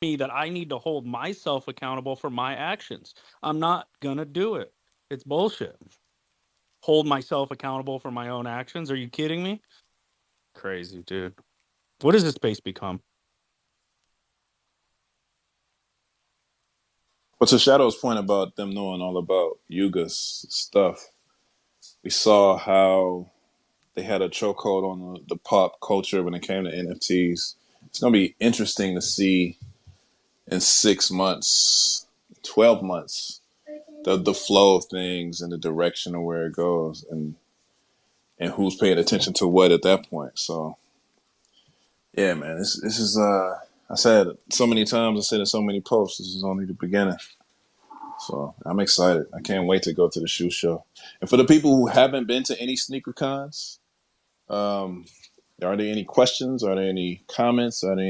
me that I need to hold myself accountable for my actions. I'm not gonna do it. It's bullshit. Hold myself accountable for my own actions. Are you kidding me? Crazy, dude. What does this space become? But to Shadow's point about them knowing all about Yuga's stuff, we saw how they had a chokehold on the pop culture when it came to NFTs. It's going to be interesting to see in 6 months, 12 months, the flow of things and the direction of where it goes and who's paying attention to what at that point. So, yeah, man, this is, I said it so many times, I said it in so many posts, this is only the beginning. So I'm excited. I can't wait to go to the shoe show. And for the people who haven't been to any sneaker cons, are there any questions? Are there any comments? Are there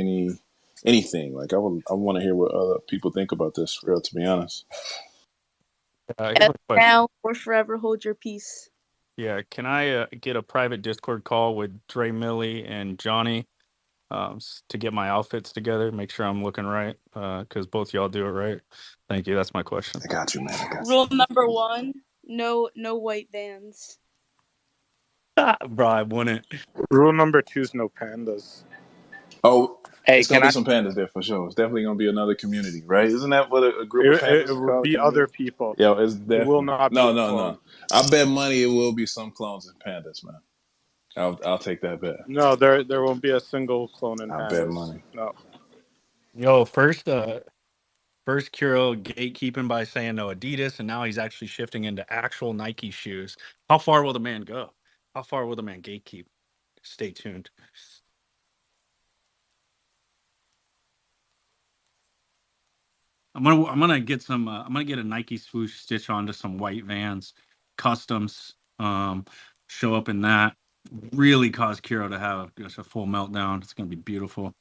anything? Like I want to hear what other people think about this. For real, to be honest. I Yes, have a question. now or forever hold your peace. Yeah, can I get a private Discord call with Dre Millie and Johnny to get my outfits together? Make sure I'm looking right because both y'all do it right. Thank you. That's my question. I got you, man. I got you. Rule number 1: no white vans. Bro, I wouldn't. Rule number 2 is no pandas. Oh, Hey, it's gonna be some pandas there for sure. It's definitely gonna be another community, right? Isn't that what a group of pandas It is will called? be other people. Yeah, it's It will definitely not be a clone. no. I bet money it will be some clones and pandas, man. I'll take that bet. No, there won't be a single clone in I pandas. bet money. No. Yo, first Kuro gatekeeping by saying no Adidas, and now he's actually shifting into actual Nike shoes. How far will the man go? How far will the man gatekeep? Stay tuned. I'm gonna get some. I'm gonna get a Nike swoosh stitch onto some white Vans, customs. Show up in that. Really cause Kiro to have just a full meltdown. It's gonna be beautiful.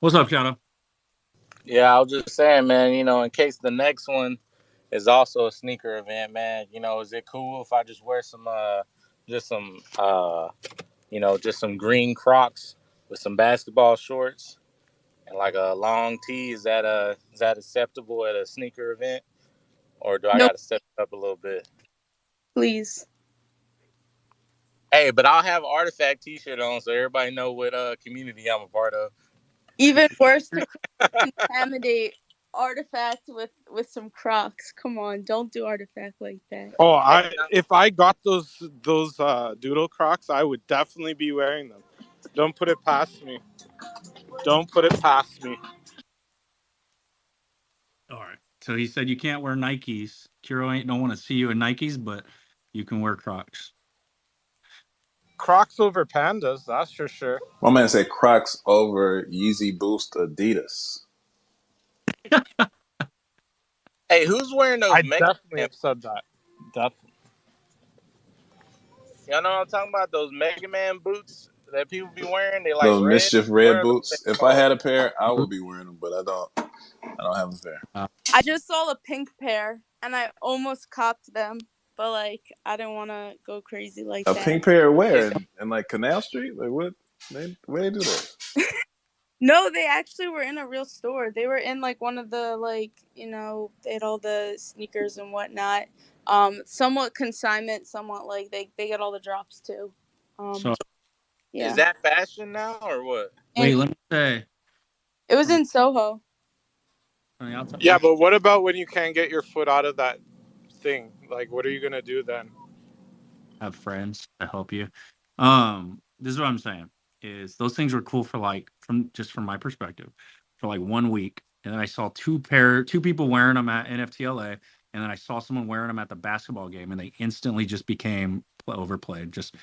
What's up, Shadow? Yeah, I was just saying, man, in case the next one is also a sneaker event, man, is it cool if I just wear just some, just some green Crocs with some basketball shorts and like a long tee? Is that acceptable at a sneaker event? Or do I No, got to step it up a little bit? please. Hey, but I'll have Artifact t-shirt on so everybody know what community I'm a part of. Even worse to contaminate Artifact with some Crocs. Come on, don't do Artifact like that. Oh, if I got those Doodle Crocs, I would definitely be wearing them. Don't put it past me. Don't put it past me. All right. So he said you can't wear Nikes. Kiro don't want to see you in Nikes, but you can wear Crocs. Crocs over pandas, that's for sure. My man said Crocs over Yeezy Boost Adidas. Hey, who's wearing those I Mega definitely Man? have said that. Definitely. Y'all know what I'm talking about? Those Mega Man boots that people be wearing? They like Those red. mischief What red are those boots. things If I called? had a pair, I would be wearing them, but I don't. I don't have a pair. I just saw a pink pair and I almost copped them, but like I didn't want to go crazy like A that. pink pair where? In like Canal Street? Like what? Where they do that? No, they actually were in a real store. They were in like one of the they had all the sneakers and whatnot. Somewhat consignment, somewhat like they get all the drops too. So Yeah. Is that fashion now or what? wait, And let me say. it was in Soho. Yeah, but what about when you can't get your foot out of that thing? Like, what are you gonna do then? Have friends to help you. This is what I'm saying is those things were cool for like from my perspective for like 1 week, and then I saw two people wearing them at NFTLA, and then I saw someone wearing them at the basketball game, and they instantly just became overplayed. Just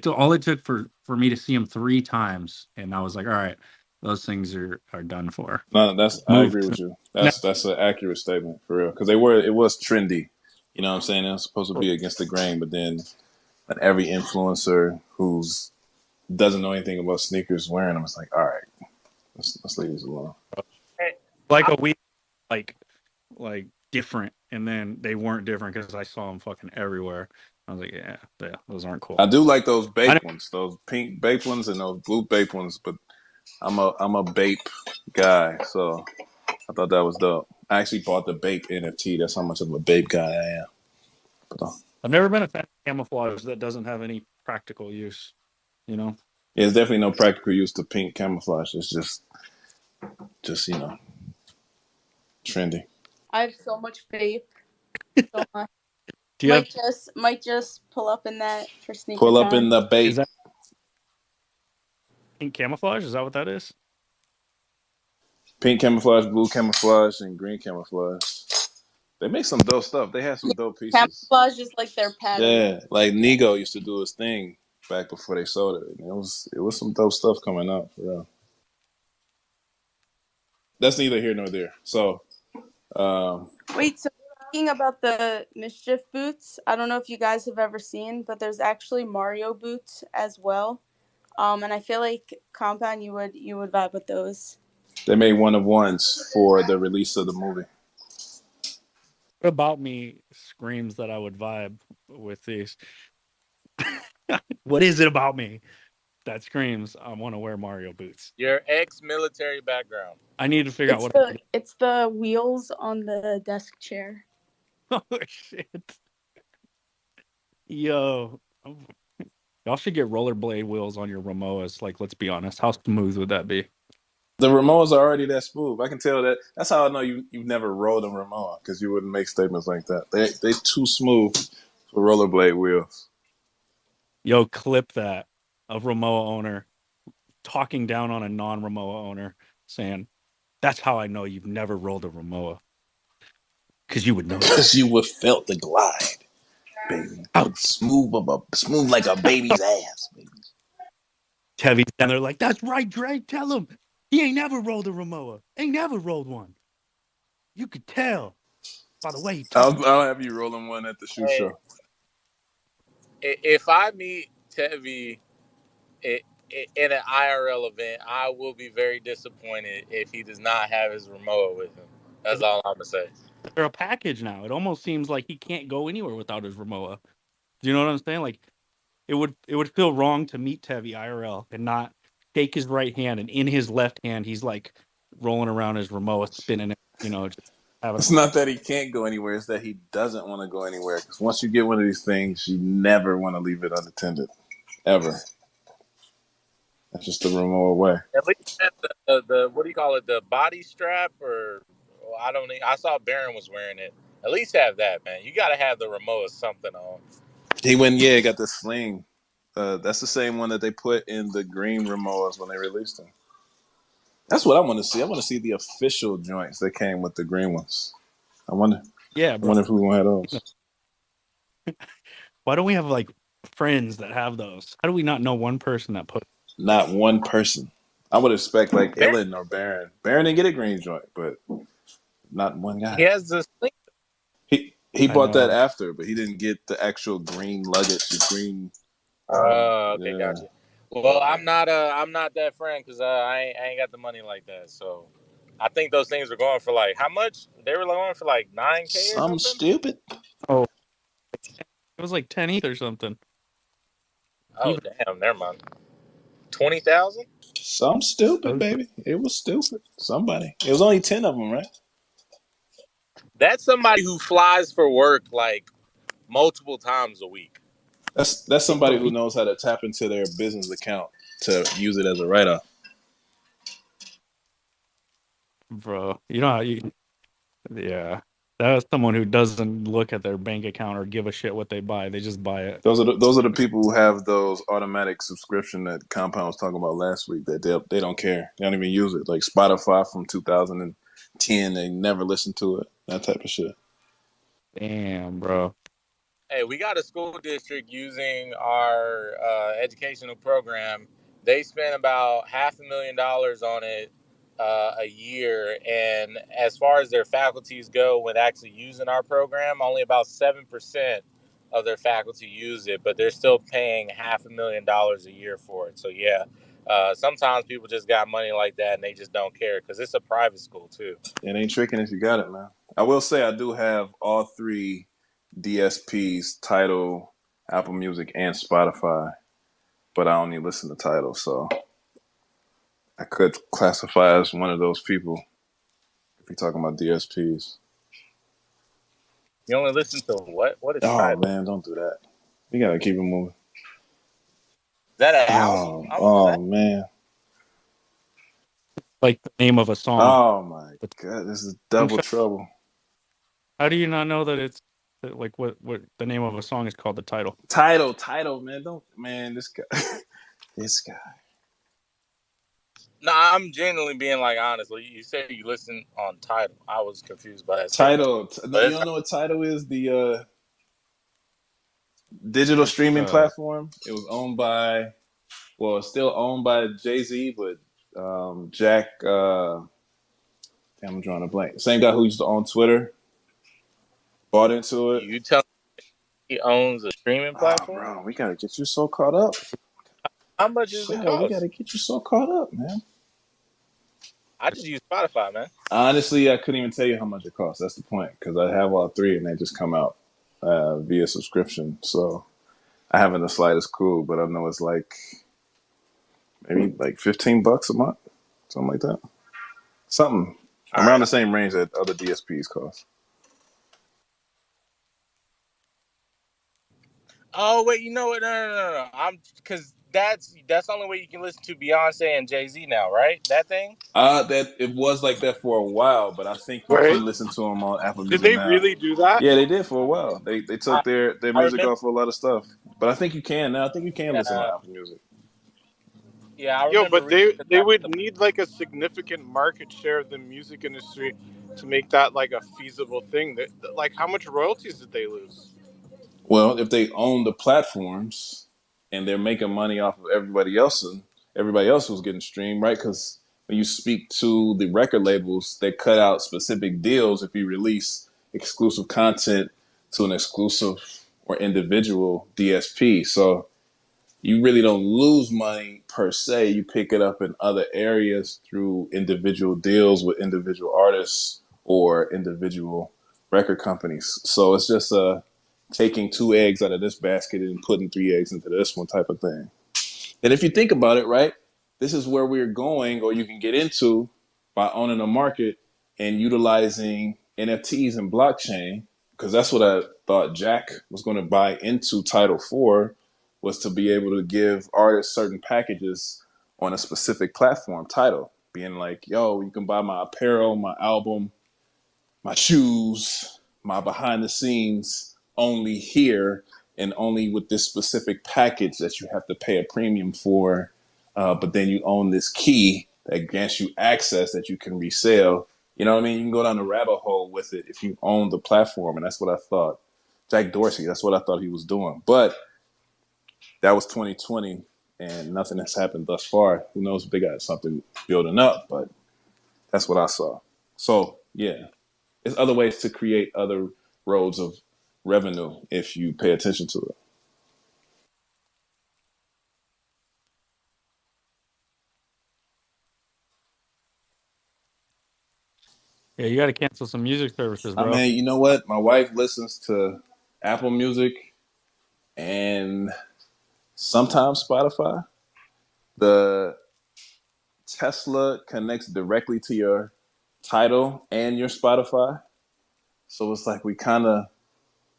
all it took for me to see them 3 times, and I was like, all right, those things are done for. No, I agree with you. No. That's an accurate statement for real because it was trendy. You know what I'm saying? It was supposed to be against the grain, but then every influencer who's doesn't know anything about sneakers wearing them, it's like, all right, let's leave these alone. Like a week, like different, and then they weren't different because I saw them fucking everywhere. I was like, yeah, those aren't cool. I do like those baked ones, those pink baked ones and those blue baked ones, but I'm a Bape guy, so I thought that was dope. I actually bought the Bape NFT. That's how much of a Bape guy I am. But, I've never been a fan of camouflage that doesn't have any practical use. You know, yeah, there's definitely no practical use to pink camouflage. It's just trendy. I have so much faith. So much. do you have? Might just pull up in that for sneaker Pull up in time. the Is Bape. that pink camouflage? Is that what that is? Pink camouflage, blue camouflage, and green camouflage. They make some dope stuff. They have some dope pieces. Camouflage is like their pattern. Yeah, like Nego used to do his thing back before they sold it. And it was some dope stuff coming up. For real. That's neither here nor there. So, Wait, so speaking about the mischief boots, I don't know if you guys have ever seen, but there's actually Mario boots as well. And I feel like Compound, you would vibe with those. they made one of ones for the release of the movie. What about me screams that I would vibe with these? What is it about me that screams I want to wear Mario boots? Your ex-military background. I need to figure out what. It's the wheels on the desk chair. Oh shit! Yo, y'all should get rollerblade wheels on your Ramoas. Like, let's be honest, how smooth would that be? The Ramones are already that smooth. I can tell that. That's how I know you've never rode a Ramon because you wouldn't make statements like that. They too smooth for rollerblade wheels. Yo, clip that of Ramoa owner talking down on a non-Ramoa owner, saying, "That's how I know you've never rolled a Ramoa, because you would know." Because you would felt the glide, baby. Ouch. Smooth like a baby's ass, baby. Tevy's down there like, "That's right, Drake. Tell him he ain't never rolled a Ramoa. Ain't never rolled one. You could tell by the way he talks." I'll have you rolling one at the shoe show. If I meet Tevy in an IRL event, I will be very disappointed if he does not have his remote with him. That's all I'm gonna say. They're a package now. It almost seems like he can't go anywhere without his Ramoa. Do you know what I'm saying? Like, it would feel wrong to meet Tevy IRL and not shake his right hand, and in his left hand he's like rolling around his Ramoa, spinning it. You know, just having. It's not that he can't go anywhere; it's that he doesn't want to go anywhere. Because once you get one of these things, you never want to leave it unattended, ever. That's just the Ramoa way. At least have the what do you call it? The body strap, or well, I don't. I saw Baron was wearing it. At least have that, man. You got to have the remote or something on. He got the sling. That's the same one that they put in the green Ramoas when they released them. That's what I want to see. I want to see the official joints that came with the green ones. I wonder. Yeah, I bro. wonder if we gonna have those. Why don't we have like friends that have those? How do we not know one person that put? Not one person. I would expect like Illin or Baron. Baron didn't get a green joint, but not one guy. He has the sling. He bought that after, but he didn't get the actual green luggage. The green. Okay, gotcha. Well, I'm not that friend because I ain't got the money like that. So I think those things were going for like how much? They were going for like $9,000 or something. Stupid. Oh, it was like 10 ETH or something. Oh damn! Never mind. 20,000. Some stupid, baby. It was stupid. Somebody. It was only 10 of them, right? That's somebody who flies for work like multiple times a week. That's somebody who knows how to tap into their business account to use it as a write-off. Bro, you know how you. Yeah, that was someone who doesn't look at their bank account or give a shit what they buy. They just buy it. Those are the people who have those automatic subscription that Compound was talking about last week. That they don't care. They don't even use it. Like Spotify from 2010, they never listen to it. That type of shit. Damn, bro. Hey, we got a school district using our educational program. They spend about $500,000 on it a year, and as far as their faculties go, when actually using our program, only about 7% of their faculty use it, but they're still paying $500,000 a year for it. So yeah, sometimes people just got money like that and they just don't care because it's a private school too. It ain't tricking if you got it, man. I will say I do have all three DSPs: Tidal, Apple Music, and Spotify, but I only listen to Tidal. So I could classify as one of those people if you're talking about DSPs. You only listen to what? What is Oh Tidal? man, don't do that. We gotta keep it moving. Is that an album? Oh, I was just oh man. Like the name of a song. Oh my The god, this is song double show. trouble. How do you not know that it's like what the name of a song is called? The title. Title, man. Don't man, this guy this guy. no. I'm genuinely being like honest. Like, you said you listen on Tidal. I was confused by that statement. No, But you it's don't know what title is? The digital It's streaming platform. It was owned by it's still owned by Jay-Z, but Jack damn, I'm drawing a blank. Same guy who used to own Twitter bought into it. you tell me he owns a streaming Ah, platform. bro, we gotta get you so caught up. How much does it Bro, we cost? gotta get you so caught up, man. I just use Spotify, man. Honestly, I couldn't even tell you how much it costs. That's the point, because I have all three and they just come out via subscription. So I haven't the slightest clue, but I know it's like maybe like $15 a month, something like that. Something All around right. the same range that other DSPs cost. Oh wait, you know what? No. I'm because that's the only way you can listen to Beyonce and Jay-Z now, right? That thing. That it was like that for a while, but I think you Right? can listen to them on Apple Did Music they now. really do that? Yeah, they did for a while. They I, took their I music remember. off of a lot of stuff, but I think you can now. I think you can listen on Uh, Apple Music. yeah, I Yo, remember but reading they about would the. need like a significant market share of the music industry to make that like a feasible thing. Like, how much royalties did they lose? Well, if they own the platforms and they're making money off of everybody else who's getting streamed, right? Because when you speak to the record labels, they cut out specific deals if you release exclusive content to an exclusive or individual DSP. So you really don't lose money per se. You pick it up in other areas through individual deals with individual artists or individual record companies. So it's just taking two eggs out of this basket and putting three eggs into this one type of thing. And if you think about it, right, this is where we're going, or you can get into by owning a market and utilizing NFTs and blockchain, because that's what I thought Jack was going to buy into Title IV, was to be able to give artists certain packages on a specific platform, Title, being like, yo, you can buy my apparel, my album, my shoes, my behind the scenes only here and only with this specific package that you have to pay a premium for. But then you own this key that grants you access that you can resell. You know what I mean? You can go down the rabbit hole with it if you own the platform. And that's what I thought. Jack Dorsey, that's what I thought he was doing. But that was 2020 and nothing has happened thus far. Who knows if they got something building up, but that's what I saw. So, yeah, there's other ways to create other roads of revenue if you pay attention to it. Yeah, you got to cancel some music services, I bro. mean, you know what? My wife listens to Apple Music and sometimes Spotify. The Tesla connects directly to your title and your Spotify. So it's like we kind of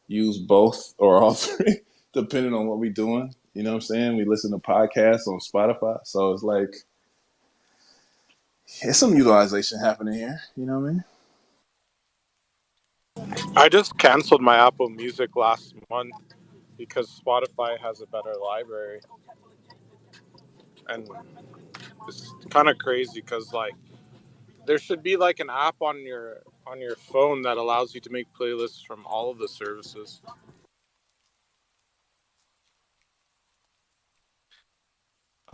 use both or all three, depending on what we're doing. You know what I'm saying? We listen to podcasts on Spotify. So it's like, there's some utilization happening here. You know what I mean? I just canceled my Apple Music last month because Spotify has a better library, and it's kind of crazy because like there should be like an app on your phone that allows you to make playlists from all of the services.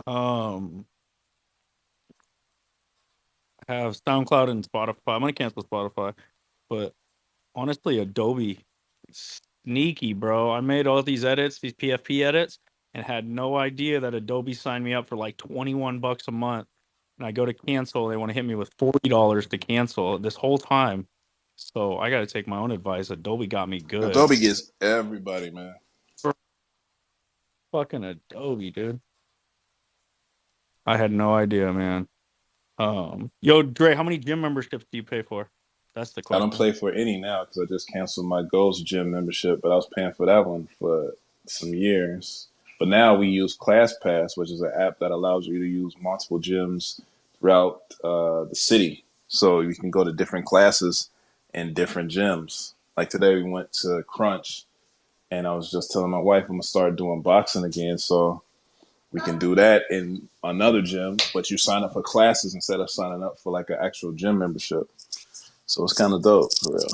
Um, I have SoundCloud and Spotify. I'm gonna cancel Spotify, but honestly, Adobe, sneaky, bro. I made all these edits, these PFP edits, and had no idea that Adobe signed me up for like $21 a month. And I go to cancel, they want to hit me with $40 to cancel this whole time. So I got to take my own advice. Adobe got me good. Adobe gets everybody, man. Fucking Adobe, dude. I had no idea, man. Yo, Dre, how many gym memberships do you pay for? That's the I don't question. play for any now because I just canceled my Ghost gym membership, but I was paying for that one for some years. But now we use ClassPass, which is an app that allows you to use multiple gyms throughout the city. So you can go to different classes in different gyms. Like today, we went to Crunch, and I was just telling my wife I'm gonna start doing boxing again. So we can do that in another gym, but you sign up for classes instead of signing up for like an actual gym membership. So it's kind of dope for real.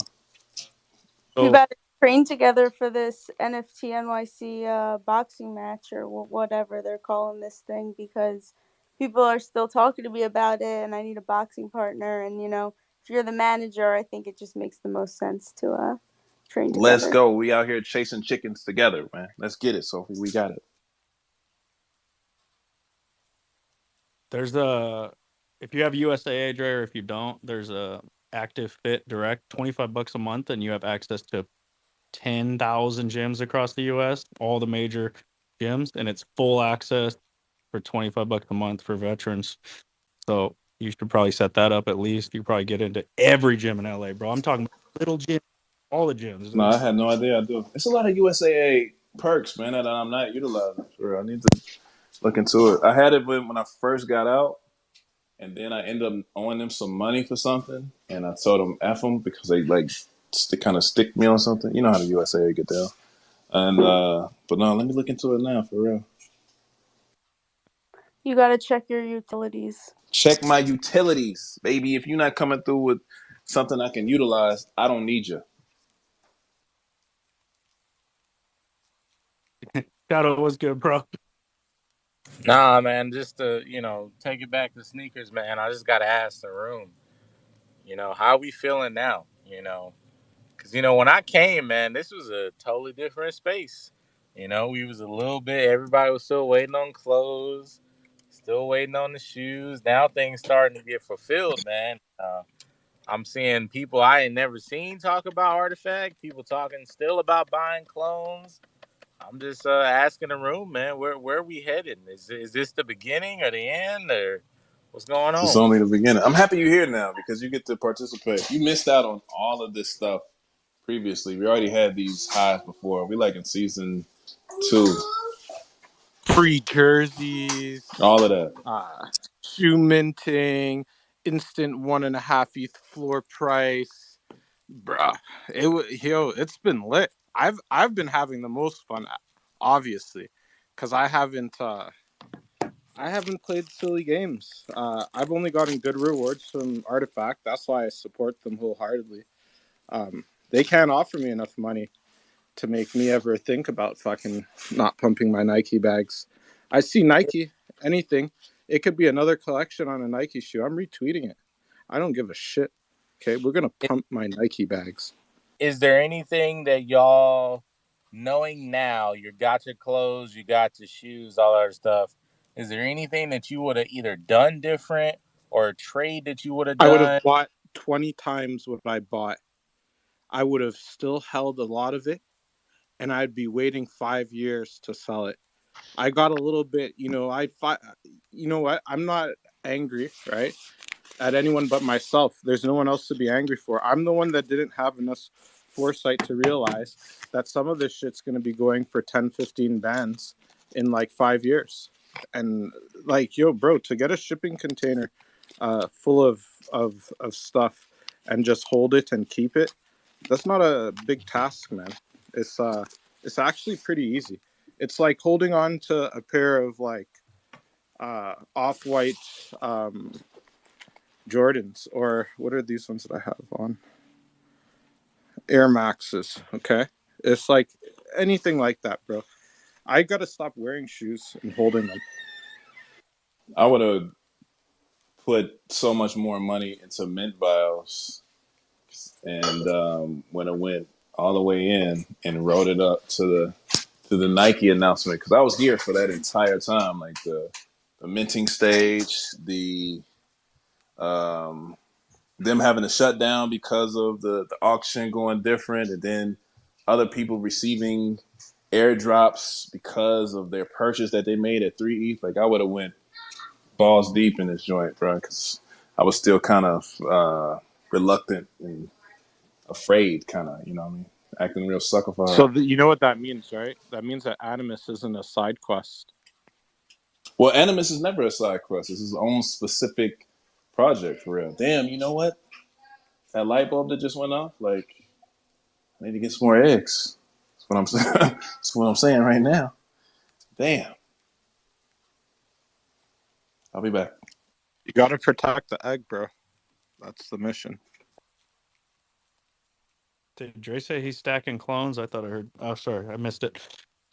We So better train together for this NFT NYC boxing match or whatever they're calling this thing, because people are still talking to me about it, and I need a boxing partner. And if you're the manager, I think it just makes the most sense to train Let's together. go. We out here chasing chickens together, man. Let's get it, Sophie. We got it. there's if you have USAA, Dre, or if you don't, there's a Active Fit Direct, $25 a month, and you have access to 10,000 gyms across the US, all the major gyms, and it's full access for $25 a month for veterans. So you should probably set that up at least. You probably get into every gym in LA, bro. I'm talking about little gym, all the gyms, No, dude. I had no idea. I do. It's a lot of USAA perks, man, that I'm not utilizing. For real. I need to look into it. I had it when I first got out, and then I ended up owing them some money for something, and I told them F them because they kind of stick me on something. You know how the USAA get down. And but no, let me look into it now for real. You got to check your utilities. Check my utilities, baby. If you're not coming through with something I can utilize, I don't need you. Shadow was good, bro. Nah, man, just to, take it back to sneakers, man, I just got to ask the room, how we feeling now, Because, when I came, man, this was a totally different space. We was a little bit, everybody was still waiting on clothes, still waiting on the shoes. Now things starting to get fulfilled, man. I'm seeing people I ain't never seen talk about Artifact, people talking still about buying clones. I'm just asking the room, man, where are we headed? Is this the beginning or the end, or what's going It's on? only the beginning. I'm happy you're here now because you get to participate. You missed out on all of this stuff previously. We already had these highs before. We like in season 2. Free jerseys, All of that. shoe minting, instant 1.5 ETH floor price, bruh. It's been lit. I've been having the most fun, obviously, because I haven't played silly games. I've only gotten good rewards from Artifact. That's why I support them wholeheartedly. They can't offer me enough money to make me ever think about fucking not pumping my Nike bags. I see Nike, anything. It could be another collection on a Nike shoe. I'm retweeting it. I don't give a shit. Okay, we're gonna pump my Nike bags. Is there anything that y'all, knowing now, you got your clothes, you got your shoes, all that stuff, is there anything that you would have either done different or a trade that you would have I would have done? bought 20 times what I bought. I would have still held a lot of it, and I'd be waiting 5 years to sell it. I got a little bit, you know what? I'm not angry, right, at anyone but myself. There's no one else to be angry for. I'm the one that didn't have enough foresight to realize that some of this shit's going to be going for 10, 15 bands in like 5 years. And like, yo, bro, to get a shipping container full of stuff and just hold it and keep it, that's not a big task, man. It's actually pretty easy. It's like holding on to a pair of like off-white Jordans, or what are these ones that I have on? Air Maxes, okay? It's like anything like that, bro. I gotta stop wearing shoes and holding them. I would have put so much more money into mint bios and when it went all the way in and wrote it up to the Nike announcement because I was here for that entire time, like the minting stage, the them having to shut down because of the auction going different, and then other people receiving airdrops because of their purchase that they made at 3 ETH. Like I would have went balls deep in this joint, bro. Because I was still kind of reluctant and afraid, kind of, you know what I mean? Acting real sucker for So her. you know what that means, right? That means that Animus isn't a side quest. Well, Animus is never a side quest. It's his own specific project, for real. Damn, you know what? That light bulb that just went off, like, I need to get some more eggs. That's what I'm saying. That's what I'm saying right now. Damn. I'll be back. You got to protect the egg, bro. That's the mission. Did Dre say he's stacking clones? I thought I heard. Oh, sorry, I missed it.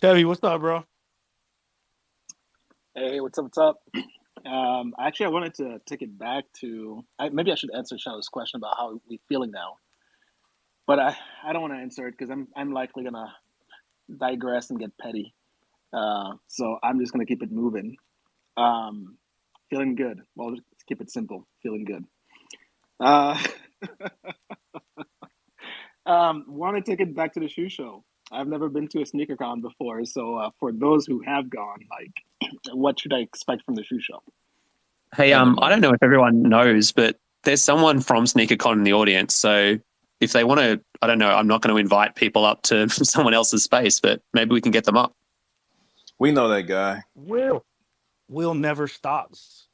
Kevy, what's up, bro? Hey, what's up? What's up? Actually, I wanted to take it back to maybe I should answer Shallow's question about how we feeling now, but I don't want to answer it because I'm likely gonna digress and get petty. So I'm just gonna keep it moving. Feeling good. Well, let's keep it simple. Feeling good. Uh, want to take it back to the shoe show. I've never been to a sneaker con before, so for those who have gone, like, what should I expect from the shoe show? Hey, I don't know if everyone knows, but there's someone from SneakerCon in the audience. So if they want to, I don't know, I'm not going to invite people up to someone else's space, but maybe we can get them up. We know that guy. Will never stops.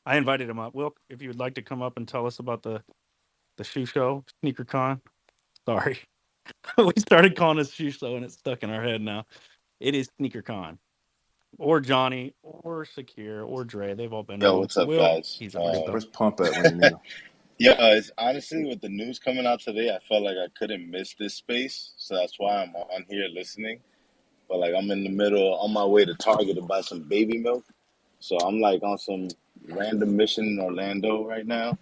I invited him up. Will, if you would like to come up and tell us about the shoe show, SneakerCon. Sorry. We started calling it shoe show and it's stuck in our head now. It is SneakerCon. Or Johnny, or Sakir, or Dre. They've all been. Yo, what's up, Will, guys? he's Where's Pump at when you need him? Yeah, it's honestly with the news coming out today, I felt like I couldn't miss this space, so that's why I'm on here listening. But like I'm in the middle, on my way to Target to buy some baby milk, so I'm like on some random mission in Orlando right now,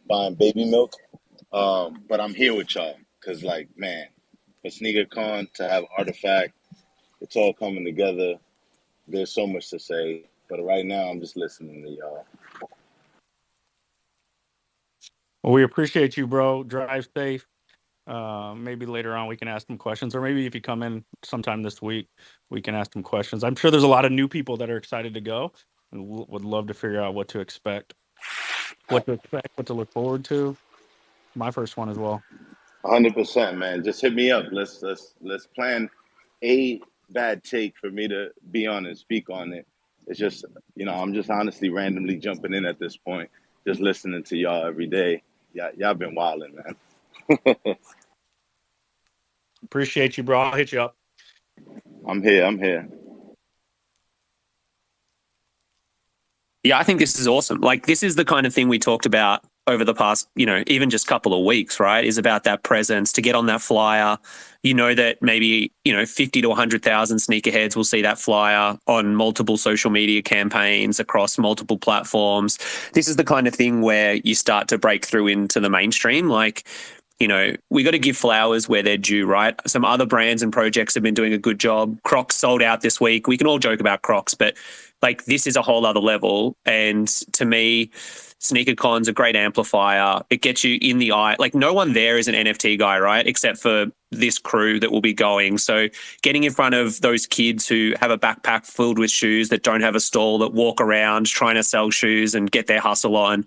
buying baby milk. But I'm here with y'all because, like, man, for SneakerCon to have Artifact, it's all coming together. There's so much to say, but right now I'm just listening to y'all. Well, we appreciate you, bro. Drive safe. Maybe later on we can ask them questions, or maybe if you come in sometime this week, we can ask them questions. I'm sure there's a lot of new people that are excited to go and would love to figure out what to expect, what to look forward to. My first one as well. 100%, man. Just hit me up. Let's plan a bad take for me to be on and speak on it. It's just, I'm just honestly randomly jumping in at this point, just listening to y'all every day. Y'all been wilding, man. Appreciate you, bro. I'll hit you up. I'm here. Yeah, I think this is awesome. Like, this is the kind of thing we talked about over the past, even just couple of weeks, right? Is about that presence, to get on that flyer. That maybe, 50 to 100,000 sneakerheads will see that flyer on multiple social media campaigns across multiple platforms. This is the kind of thing where you start to break through into the mainstream. Like, we got to give flowers where they're due, right? Some other brands and projects have been doing a good job. Crocs sold out this week. We can all joke about Crocs, but like, this is a whole other level. And to me, SneakerCon's a great amplifier. It gets you in the eye. Like, no one there is an NFT guy, right? Except for this crew that will be going. So getting in front of those kids who have a backpack filled with shoes, that don't have a stall, that walk around trying to sell shoes and get their hustle on.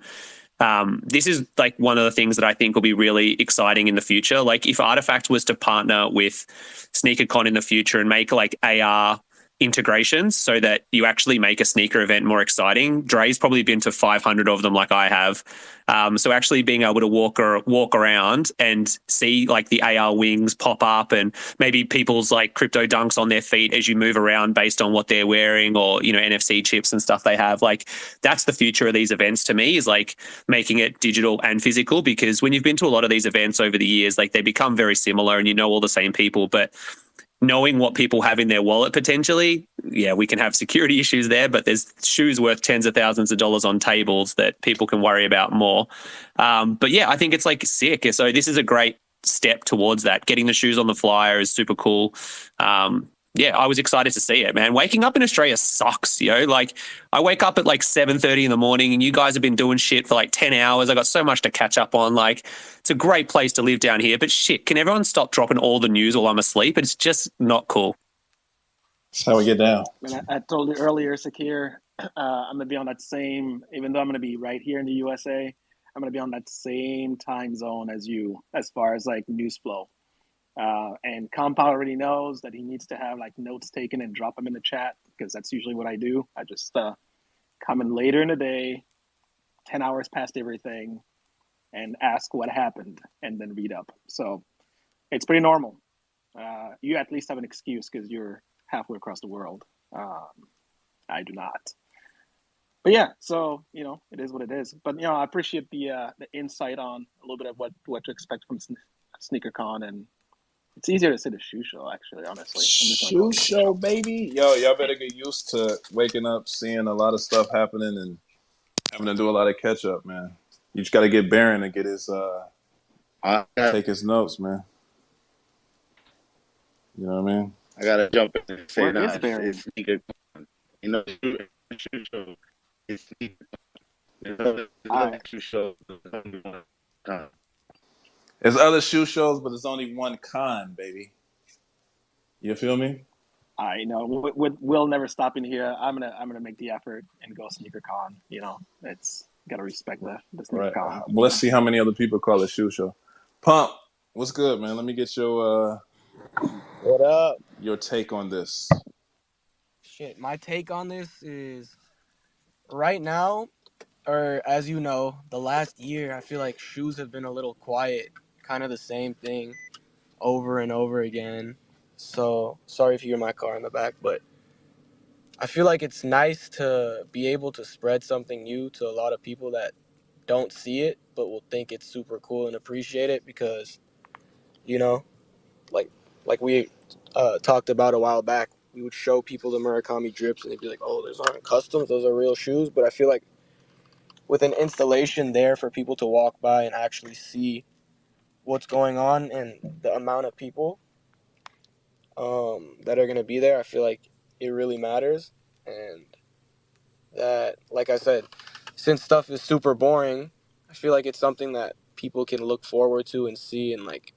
This is like one of the things that I think will be really exciting in the future. Like, if Artifact was to partner with SneakerCon in the future and make like AR integrations so that you actually make a sneaker event more exciting. Dre's probably been to 500 of them like I have. So actually being able to walk around and see like the AR wings pop up, and maybe people's like crypto dunks on their feet as you move around based on what they're wearing, or, NFC chips and stuff they have. Like, that's the future of these events to me, is like making it digital and physical, because when you've been to a lot of these events over the years, like, they become very similar and all the same people, but knowing what people have in their wallet potentially, yeah, we can have security issues there, but there's shoes worth tens of thousands of dollars on tables that people can worry about more. But yeah, I think it's like sick. So this is a great step towards that. Getting the shoes on the flyer is super cool. Yeah, I was excited to see it, man. Waking up in Australia sucks, Like, I wake up at like 7:30 in the morning and you guys have been doing shit for like 10 hours. I got so much to catch up on. Like, it's a great place to live down here, but shit, can everyone stop dropping all the news while I'm asleep? It's just not cool. That's how we get down. I told you earlier, Sakir, I'm gonna be on that same, even though I'm gonna be right here in the USA, I'm gonna be on that same time zone as you, as far as like news flow. And Compound already knows that he needs to have like notes taken and drop them in the chat because that's usually what I do. I just come in later in the day, 10 hours past everything, and ask what happened and then read up. So it's pretty normal. You at least have an excuse because you're halfway across the world. I do not. But yeah, so it is what it is. But I appreciate the insight on a little bit of what to expect from SneakerCon, and it's easier to say the shoe show. Actually, honestly, I'm just gonna call Shoe it the shoe show, show. baby. Yo, y'all better get used to waking up, seeing a lot of stuff happening, and having to do a lot of catch up, man. You just got to get Baron to get his I got, take his notes, man. You know what I mean? I gotta jump in and say Where nah, is Baron? it's sneaker. You know, shoe show. It's sneaker. There's I other shoe shows. There's other shoe shows, but there's only one con, baby. You feel me? I know. We'll never stop in here. I'm gonna make the effort and go SneakerCon. It's gotta respect the Right. SneakerCon. Well, let's see how many other people call it shoe show. Pump, what's good, man? Let me get What up? your take on this. Shit, my take on this is right now, or as you know, the last year, I feel like shoes have been a little quiet, kind of the same thing over and over again. So, sorry if you hear my car in the back, but I feel like it's nice to be able to spread something new to a lot of people that don't see it, but will think it's super cool and appreciate it because, you know, like like we talked about a while back, we would show people the Murakami drips and they'd be like, "Oh, those aren't customs; those are real shoes." But I feel like with an installation there for people to walk by and actually see what's going on and the amount of people that are gonna be there, I feel like it really matters. And that, like I said, since stuff is super boring, I feel like it's something that people can look forward to and see and like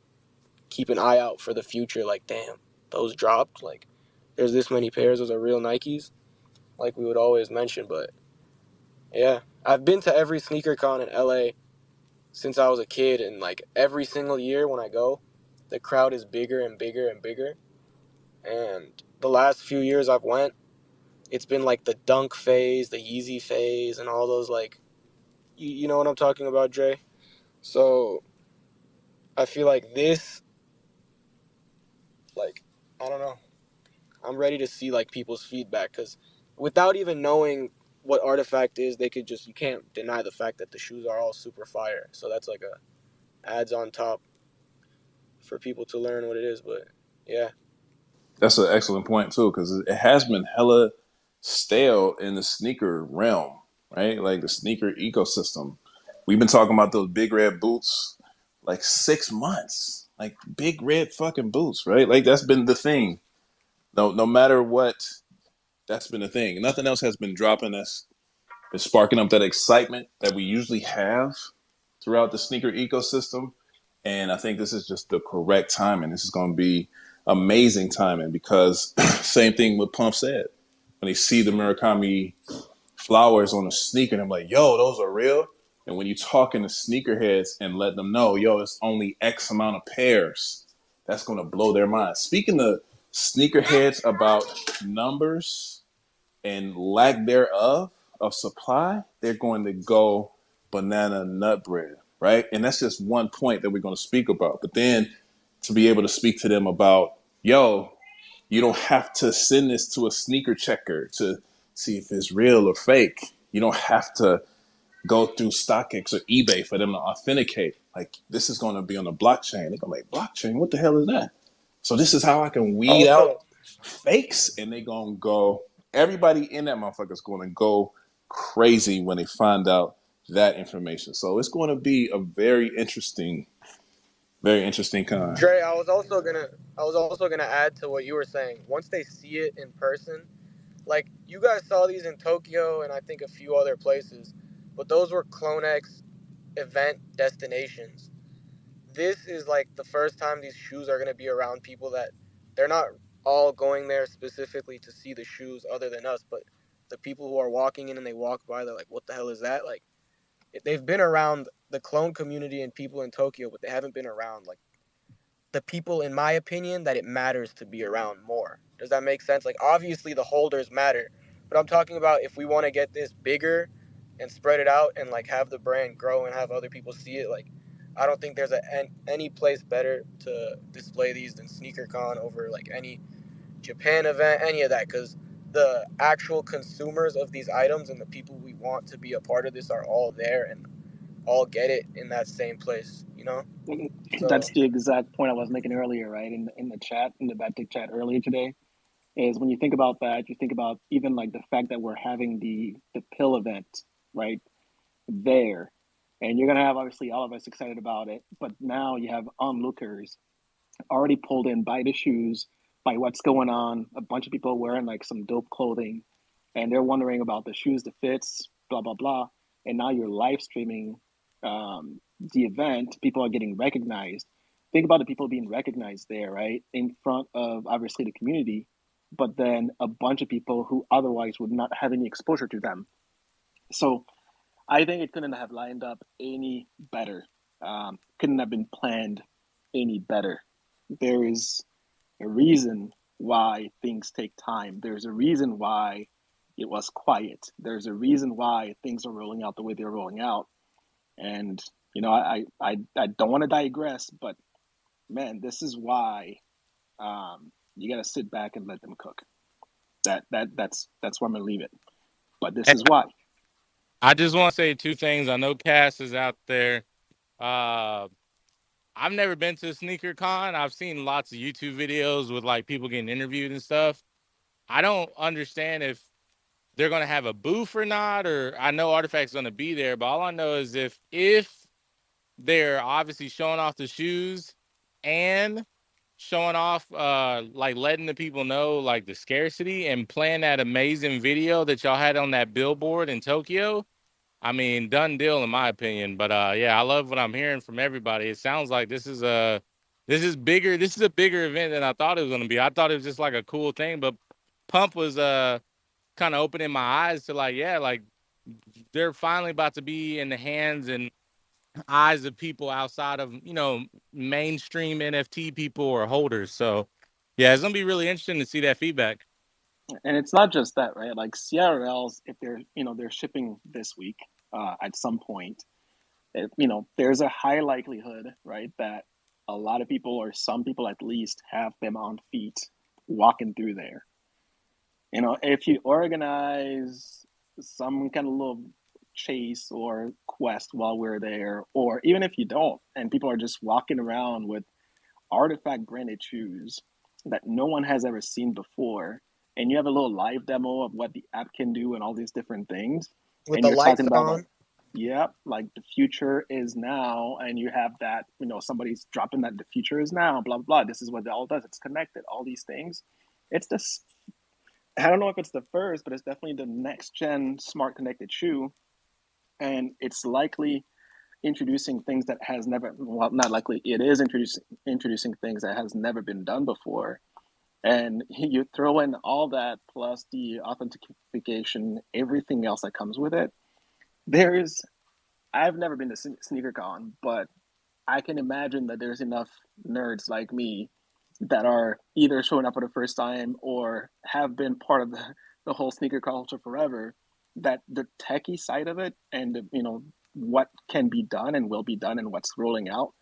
keep an eye out for the future. Like, damn, those dropped. Like, there's this many pairs. Those are real Nikes, like we would always mention. But yeah, I've been to every sneaker con in LA since I was a kid, and like every single year when I go, the crowd is bigger and bigger and bigger. And the last few years I've went, it's been like the Dunk phase, the Yeezy phase, and all those like, you know what I'm talking about, Dre? So I feel like this, like, I don't know. I'm ready to see like people's feedback because without even knowing what Artifact is, they could just, you can't deny the fact that the shoes are all super fire. So that's like a adds on top for people to learn what it is. But yeah, That's an excellent point too, because it has been hella stale in the sneaker realm, right? Like the sneaker ecosystem. We've been talking about those big red boots like 6 months, like big red fucking boots, right? Like that's been the thing. No matter what, that's been the thing. Nothing else has been dropping us, been sparking up that excitement that we usually have throughout the sneaker ecosystem. And I think this is just the correct timing. This is going to be amazing timing because same thing what Pump said. When they see the Murakami flowers on a sneaker, and I'm like, yo, those are real. And when you talking to sneakerheads and let them know, yo, it's only X amount of pairs, that's going to blow their mind. Speaking to sneakerheads about numbers and lack thereof of supply, they're going to go banana nut bread, right? And that's just one point that we're going to speak about. But then to be able to speak to them about, yo, you don't have to send this to a sneaker checker to see if it's real or fake. You don't have to go through StockX or eBay for them to authenticate. Like this is going to be on the blockchain. They're going to like, blockchain? What the hell is that? So this is how I can weed out also fakes, and they gonna go. Everybody in that motherfucker is gonna go crazy when they find out that information. So it's going to be a very interesting con. Dre, I was also gonna add to what you were saying. Once they see it in person, like you guys saw these in Tokyo and I think a few other places, but those were CloneX event destinations. This is like the first time these shoes are going to be around people that they're not all going there specifically to see the shoes other than us, but the people who are walking in and they walk by, they're like, what the hell is that? Like, they've been around the clone community and people in Tokyo, but they haven't been around like the people, in my opinion, that it matters to be around more. Does that make sense? Like, obviously the holders matter, but I'm talking about if we want to get this bigger and spread it out and like have the brand grow and have other people see it, like I don't think there's any place better to display these than SneakerCon over like any Japan event, any of that, because the actual consumers of these items and the people we want to be a part of this are all there and all get it in that same place, you know? So That's the exact point I was making earlier, right? In the chat, in the Batik chat earlier today, is when you think about that, you think about even like the fact that we're having the pill event, right? There. And you're gonna have obviously all of us excited about it, but now you have onlookers already pulled in by the shoes, by what's going on. A bunch of people wearing like some dope clothing, and they're wondering about the shoes, the fits, blah blah blah. And now you're live streaming the event. People are getting recognized. Think about the people being recognized there, right, in front of obviously the community, but then a bunch of people who otherwise would not have any exposure to them. So I think it couldn't have lined up any better. Couldn't have been planned any better. There is a reason why things take time. There's a reason why it was quiet. There's a reason why things are rolling out the way they're rolling out. And I don't want to digress, but man, this is why you got to sit back and let them cook. That's where I'm gonna leave it. But this is why. I just want to say two things. I know Cass is out there. I've never been to a sneaker con. I've seen lots of YouTube videos with like people getting interviewed and stuff. I don't understand if they're gonna have a booth or not, or I know Artifact's gonna be there, but all I know is if they're obviously showing off the shoes and showing off like letting the people know like the scarcity and playing that amazing video that y'all had on that billboard in Tokyo. I mean, done deal in my opinion. But yeah, I love what I'm hearing from everybody. It sounds like this is bigger. This is a bigger event than I thought it was gonna be. I thought it was just like a cool thing, but Pump was kind of opening my eyes to like, yeah, like they're finally about to be in the hands and eyes of people outside of, mainstream NFT people or holders. So yeah, it's gonna be really interesting to see that feedback. And it's not just that, right? Like CRLs, if they're shipping this week at some point, there's a high likelihood, right, that a lot of people or some people at least have them on feet walking through there. If you organize some kind of little chase or quest while we're there, or even if you don't, and people are just walking around with artifact branded shoes that no one has ever seen before, and you have a little live demo of what the app can do and all these different things, with and the you're talking lights about on, yeah, like the future is now, and you have that, somebody's dropping that the future is now, blah blah. This is what it all does. It's connected. All these things. It's this. I don't know if it's the first, but it's definitely the next gen smart connected shoe, and it's likely introducing things that has never. Well, not likely. It is introducing things that has never been done before, and you throw in all that plus the authentication, everything else that comes with it. There's I've never been to SneakerCon, but I can imagine that there's enough nerds like me that are either showing up for the first time or have been part of the whole sneaker culture forever, that the techie side of it and what can be done and will be done and what's rolling out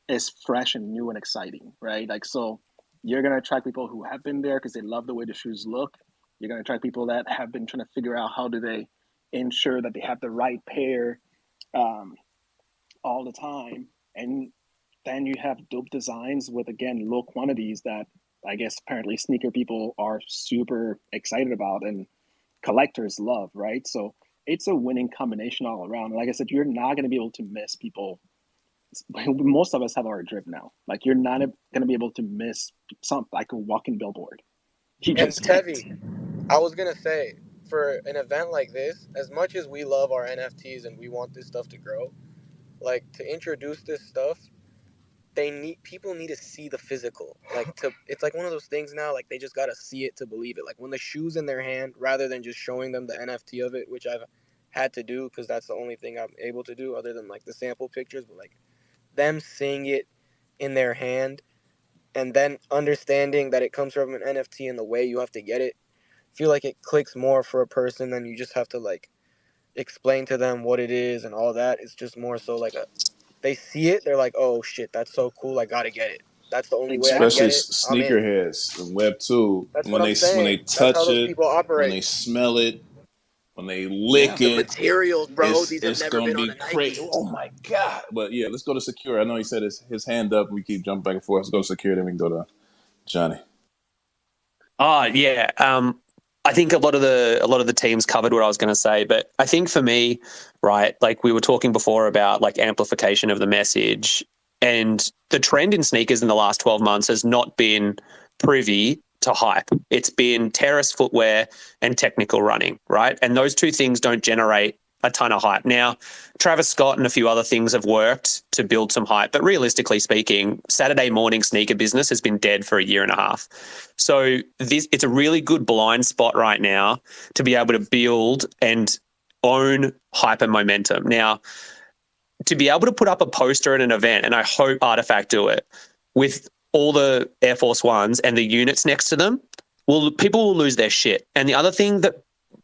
is fresh and new and exciting, right? Like, so you're going to attract people who have been there because they love the way the shoes look. You're going to attract people that have been trying to figure out how do they ensure that they have the right pair um, all the time. And then you have dope designs with, again, low quantities that I guess apparently sneaker people are super excited about and collectors love, right? So it's a winning combination all around. And like I said, you're not going to be able to miss people. Most of us have our drip now. Like, you're not going to be able to miss something like a walking billboard. You and just can't. Tevi, I was gonna say, for an event like this, as much as we love our NFTs and we want this stuff to grow, like to introduce this stuff, people need to see the physical. It's like one of those things now, like they just gotta see it to believe it. Like when the shoe's in their hand, rather than just showing them the NFT of it, which I've had to do because that's the only thing I'm able to do other than like the sample pictures, but like them seeing it in their hand and then understanding that it comes from an NFT and the way you have to get it, I feel like it clicks more for a person than you just have to like explain to them what it is and all that. It's just more so like they see it, they're like, oh shit, that's so cool, I gotta get it. That's the only way I can get Especially Exactly. it. I'm in. sneakerheads and Web 2. That's what When I'm they saying. That's how touch those it, people when operate. they smell it, when they Yeah. lick The it, materials, bro, these have it's never gonna been on be a crazy. Nike. Oh my god! But yeah, let's go to Secure. I know he said his hand up. We keep jumping back and forth. Let's go to Secure. Then we can go to Johnny. Oh yeah. I think a lot of the teams covered what I was going to say, but I think for me, right, like we were talking before about like amplification of the message, and the trend in sneakers in the last 12 months has not been privy to hype. It's been terrace footwear and technical running, right? And those two things don't generate a ton of hype. Now, Travis Scott and a few other things have worked to build some hype, but realistically speaking, Saturday morning sneaker business has been dead for a year and a half. So it's a really good blind spot right now to be able to build and own hype and momentum. Now, to be able to put up a poster at an event, and I hope Artifact do it, with all the Air Force Ones and the units next to them, well, people will lose their shit. And the other thing that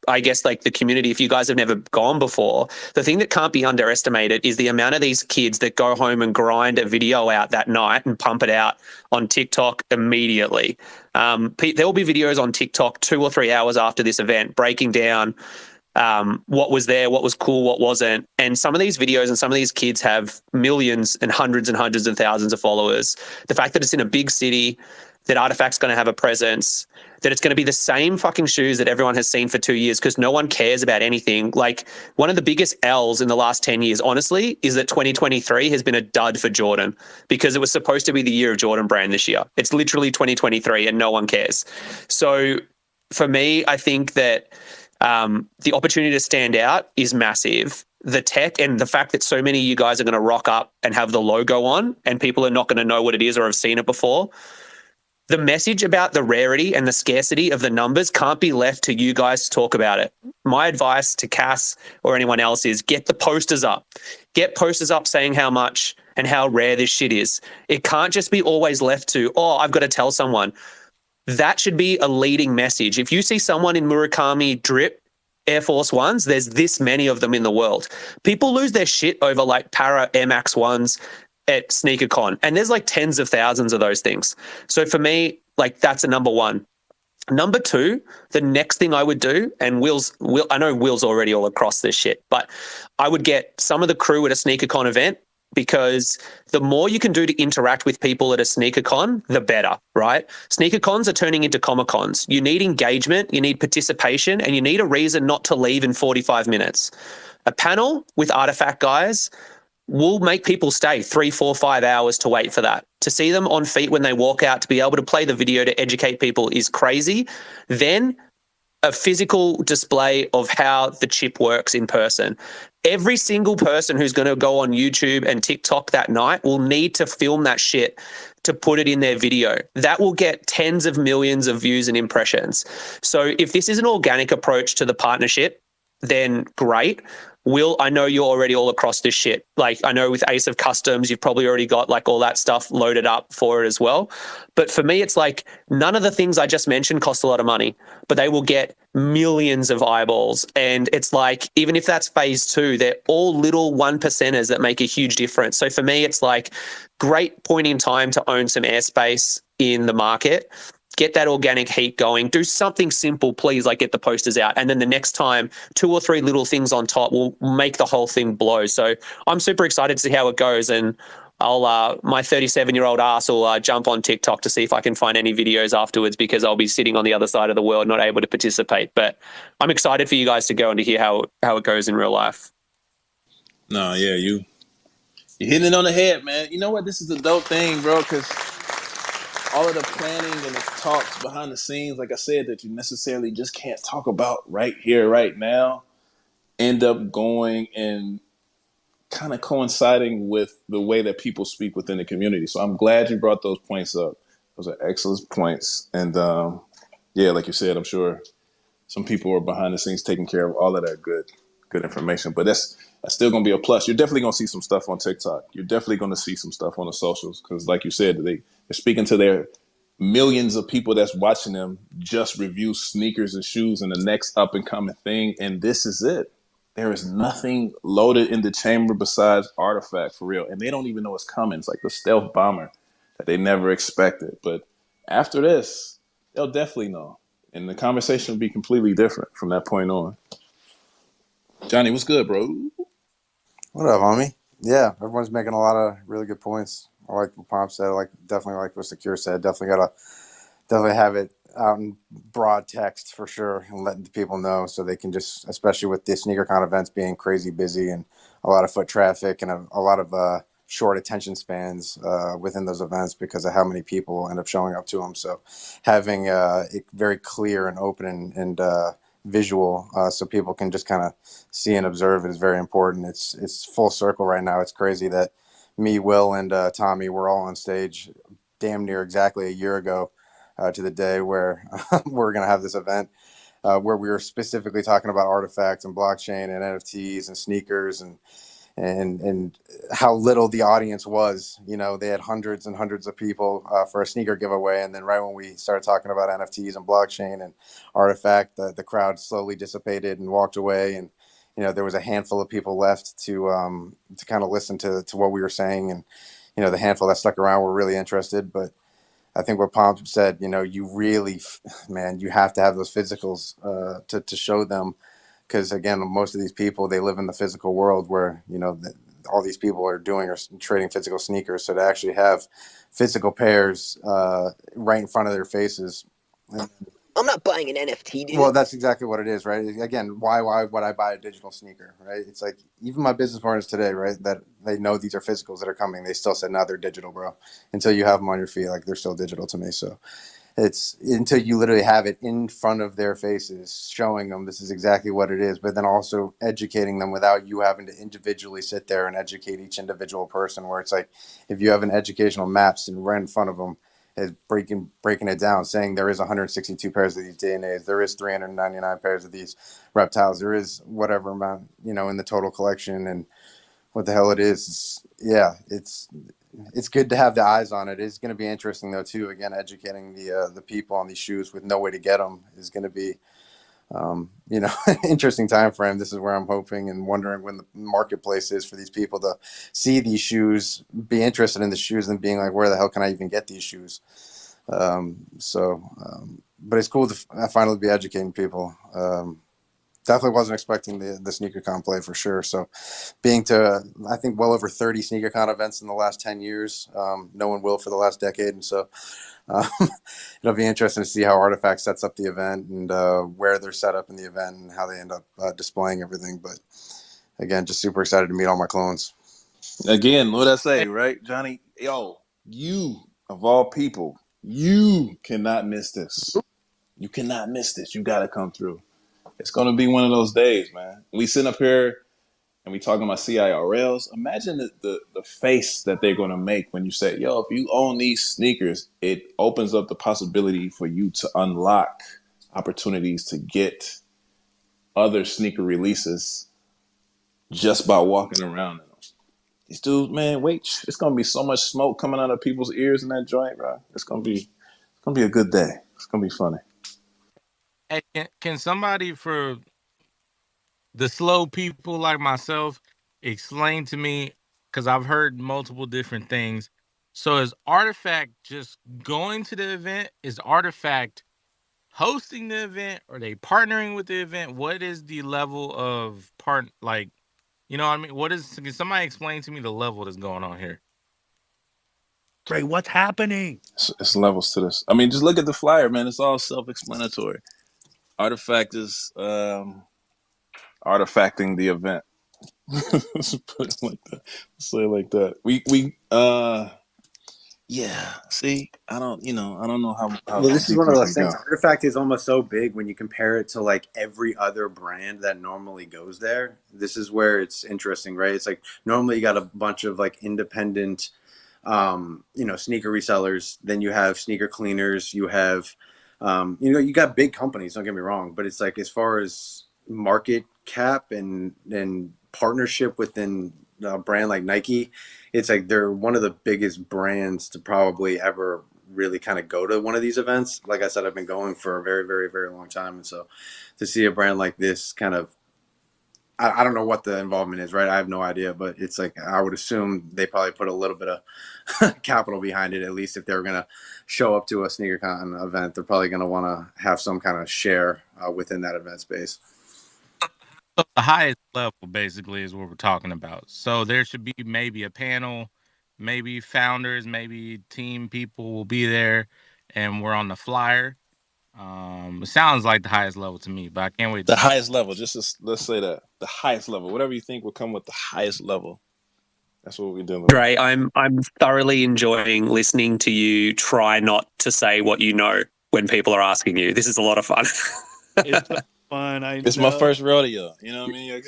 I guess like the community, if you guys have never gone before, the thing that can't be underestimated is the amount of these kids that go home and grind a video out that night and pump it out on TikTok immediately. There will be videos on TikTok 2 or 3 hours after this event breaking down what was there, what was cool, what wasn't. And some of these videos and some of these kids have millions and hundreds of thousands of followers. The fact that it's in a big city, that Artifact's going to have a presence, that it's going to be the same fucking shoes that everyone has seen for 2 years because no one cares about anything. Like one of the biggest L's in the last 10 years, honestly, is that 2023 has been a dud for Jordan because it was supposed to be the year of Jordan Brand this year. It's literally 2023 and no one cares. So for me, I think that the opportunity to stand out is massive. The tech and the fact that so many of you guys are going to rock up and have the logo on and people are not going to know what it is or have seen it before. The message about the rarity and the scarcity of the numbers can't be left to you guys to talk about it. My advice to Cass or anyone else is get the posters up. Get posters up saying how much and how rare this shit is. It can't just be always left to, oh, I've got to tell someone. That should be a leading message. If you see someone in Murakami drip Air Force Ones, there's this many of them in the world. People lose their shit over like Para Air Max Ones at SneakerCon, and there's like tens of thousands of those things. So for me, like that's a number one. Number two, the next thing I would do, and I know Will's already all across this shit, but I would get some of the crew at a SneakerCon event, because the more you can do to interact with people at a SneakerCon, the better, right? SneakerCons are turning into Comic-Cons. You need engagement, you need participation, and you need a reason not to leave in 45 minutes. A panel with Artifact guys will make people stay 3, 4, 5 hours to wait for that. To see them on feet when they walk out, to be able to play the video to educate people is crazy. Then a physical display of how the chip works in person. Every single person who's going to go on YouTube and TikTok that night will need to film that shit to put it in their video. That will get tens of millions of views and impressions. So if this is an organic approach to the partnership, then great. Will, I know you're already all across this shit. Like I know with Ace of Customs, you've probably already got like all that stuff loaded up for it as well. But for me, it's like none of the things I just mentioned cost a lot of money, but they will get millions of eyeballs. And it's like, even if that's phase 2, they're all little 1%ers that make a huge difference. So for me, it's like great point in time to own some airspace in the market. Get that organic heat going. Do something simple, please, like get the posters out. And then the next time, 2 or 3 little things on top will make the whole thing blow. So I'm super excited to see how it goes. And I'll my 37-year-old ass will jump on TikTok to see if I can find any videos afterwards, because I'll be sitting on the other side of the world, not able to participate. But I'm excited for you guys to go and to hear how it goes in real life. No, yeah, you're hitting it on the head, man. You know what? This is a dope thing, bro, because all of the planning and the talks behind the scenes, like I said, that you necessarily just can't talk about right here, right now, end up going and kind of coinciding with the way that people speak within the community. So I'm glad you brought those points up. Those are excellent points. And yeah, like you said, I'm sure some people are behind the scenes taking care of all of that good information. But that's still going to be a plus. You're definitely going to see some stuff on TikTok. You're definitely going to see some stuff on the socials because, like you said, they're speaking to their millions of people that's watching them just review sneakers and shoes and the next up and coming thing. And this is it. There is nothing loaded in the chamber besides artifact for real. And they don't even know it's coming. It's like the stealth bomber that they never expected. But after this, they'll definitely know. And the conversation will be completely different from that point on. Johnny, what's good, bro? What up, homie? Yeah, everyone's making a lot of really good points. I like what Pomp said. Definitely like what Secure said. Definitely have it out in broad text for sure and letting the people know so they can just, especially with the SneakerCon events being crazy busy and a lot of foot traffic and a lot of short attention spans within those events because of how many people end up showing up to them. So having it very clear and open and visual so people can just kind of see and observe it is very important. It's full circle right now. It's crazy that me, Will, and Tommy were all on stage damn near exactly a year ago to the day where we're going to have this event where we were specifically talking about artifacts and blockchain and NFTs and sneakers and how little the audience was. You know, they had hundreds and hundreds of people for a sneaker giveaway. And then right when we started talking about NFTs and blockchain and artifact, the crowd slowly dissipated and walked away. And, you know, there was a handful of people left to kind of listen to what we were saying. And, you know, the handful that stuck around were really interested. But I think what Pomp said, you know, you really, man, you have to have those physicals to show them. Because, again, most of these people, they live in the physical world where, you know, all these people are doing or trading physical sneakers. So to actually have physical pairs right in front of their faces. I'm not buying an NFT, dude. Well, that's exactly what it is, right? Again, why would I buy a digital sneaker, right? It's like even my business partners today, right, that they know these are physicals that are coming. They still said, no, they're digital, bro. Until you have them on your feet, like they're still digital to me. So it's until you literally have it in front of their faces, showing them this is exactly what it is, but then also educating them without you having to individually sit there and educate each individual person. Where it's like if you have an educational map sitting right in front of them, is breaking it down, saying there is 162 pairs of these DNAs, there is 399 pairs of these reptiles, there is whatever amount, you know, in the total collection, and what the hell it is. Yeah, it's good to have the eyes on it. It's going to be interesting though too. Again, educating the people on these shoes with no way to get them is going to be you know, interesting time frame. This is where I'm hoping and wondering when the marketplace is for these people to see these shoes, be interested in the shoes, and being like, where the hell can I even get these shoes? But it's cool to finally be educating people. Definitely wasn't expecting the SneakerCon play for sure. So being to, I think, well over 30 SneakerCon events in the last 10 years, no one will for the last decade. And so it'll be interesting to see how Artifact sets up the event and where they're set up in the event and how they end up displaying everything. But again, just super excited to meet all my clones. Again, what I say, right, Johnny? Yo, you of all people, you cannot miss this. You cannot miss this. You got to come through. It's going to be one of those days, man. We sit up here and we talking about CIRLs. Imagine the face that they're going to make when you say, yo, if you own these sneakers, it opens up the possibility for you to unlock opportunities to get other sneaker releases just by walking around in them. These dudes, man, wait, it's going to be so much smoke coming out of people's ears in that joint, bro. It's going to be a good day. It's going to be funny. Hey, can somebody, for the slow people like myself, explain to me, because I've heard multiple different things. So is Artifact just going to the event? Is Artifact hosting the event? Are they partnering with the event? What is the level of like, you know what I mean? Can somebody explain to me the level that's going on here? Trey, what's happening? It's levels to this. I mean, just look at the flyer, man. It's all self-explanatory. Artifact is artifacting the event. Let's put it like that. Let's say it like that. Yeah. See, I don't know how Well, this is deep one of we those can things. go. Artifact is almost so big when you compare it to like every other brand that normally goes there. This is where it's interesting, right? It's like normally you got a bunch of like independent sneaker resellers. Then you have sneaker cleaners. You have, you got big companies. Don't get me wrong, but it's like as far as market cap and partnership within a brand like Nike, it's like they're one of the biggest brands to probably ever really kind of go to one of these events. Like I said, I've been going for a very, very, very long time, and so to see a brand like this kind of I don't know what the involvement is, right? I have no idea, but it's like I would assume they probably put a little bit of capital behind it. At least if they were going to show up to a SneakerCon event, they're probably going to want to have some kind of share within that event space. So the highest level basically is what we're talking about. So there should be maybe a panel, maybe founders, maybe team people will be there, and we're on the flyer. It sounds like the highest level to me, but I can't wait to The see. highest level, let's say that the highest level, whatever you think will come with the highest level. That's what we're dealing with. Dre, I'm thoroughly enjoying listening to you try not to say what you know when people are asking you. This is a lot of fun. It's so fun. I It's my know. first rodeo. You know what I mean?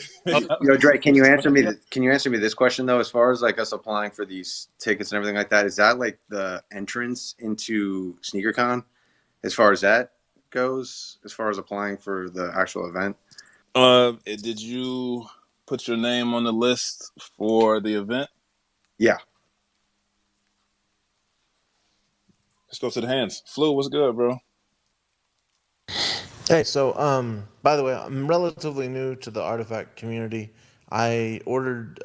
Oh, Drake, can you First answer me? rodeo. Can you answer me this question though? As far as like us applying for these tickets and everything like that, is that like the entrance into SneakerCon? As far as that goes, as far as applying for the actual event. Did you put your name on the list for the event? Yeah. Let's go to the hands. Flu, what's good, bro? Hey, so by the way, I'm relatively new to the artifact community. I ordered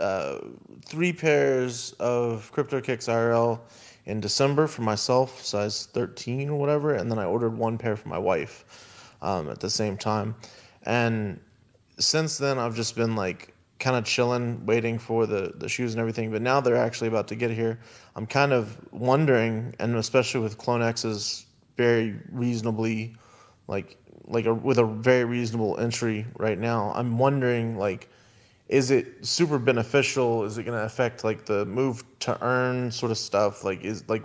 3 pairs of CryptoKicks IRL in December for myself, size 13 or whatever, and then I ordered 1 pair for my wife at the same time. And since then, I've just been like kind of chilling, waiting for the shoes and everything. But now they're actually about to get here. I'm kind of wondering, and especially with CloneX's very reasonably with a very reasonable entry right now. I'm wondering like is it super beneficial? Is it going to affect like the move to earn sort of stuff? Like is like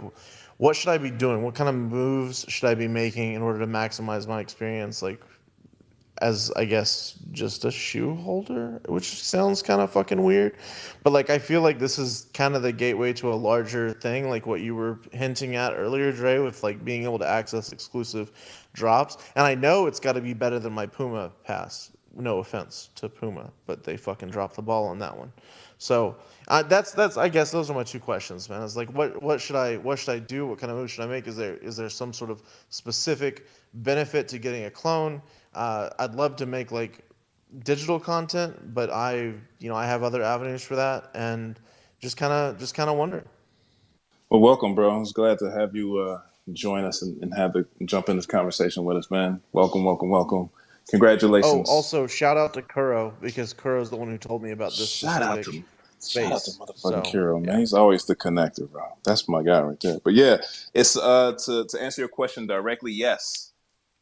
what should I be doing? What kind of moves should I be making in order to maximize my experience like as I guess just a shoe holder, which sounds kind of fucking weird. But like I feel like this is kind of the gateway to a larger thing, like what you were hinting at earlier, Dre, with like being able to access exclusive drops. And I know it's got to be better than my Puma pass. No offense to Puma, but they fucking dropped the ball on that one. So that's I guess those are my 2 questions, man. It's like what should I do? What kind of move should I make? Is there some sort of specific benefit to getting a clone? I'd love to make like digital content, but I have other avenues for that, and just kind of wondering. Well, welcome, bro. I was glad to have you join us and have to jump in this conversation with us, man. Welcome, welcome, welcome. Oh, Congratulations. also shout out to Kuro because Kuro's the one who told me about this Shout out specific to Shout out to space. motherfucking So Kiro, man. yeah. He's always the connector, bro. That's my guy right there. But yeah, it's to answer your question directly, yes.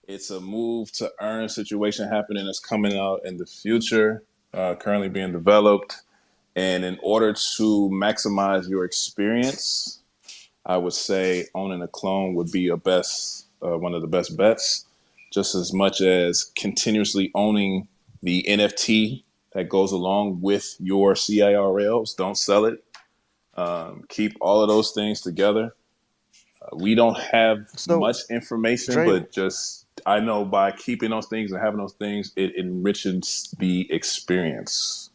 It's a move to earn situation happening that's coming out in the future, currently being developed. And in order to maximize your experience, I would say owning a clone would be one of the best bets, just as much as continuously owning the NFT that goes along with your CIRLs. Don't sell it. Keep all of those things together. We don't have So much information, Dre, but just I know by keeping those things and having those things, it enriches the experience.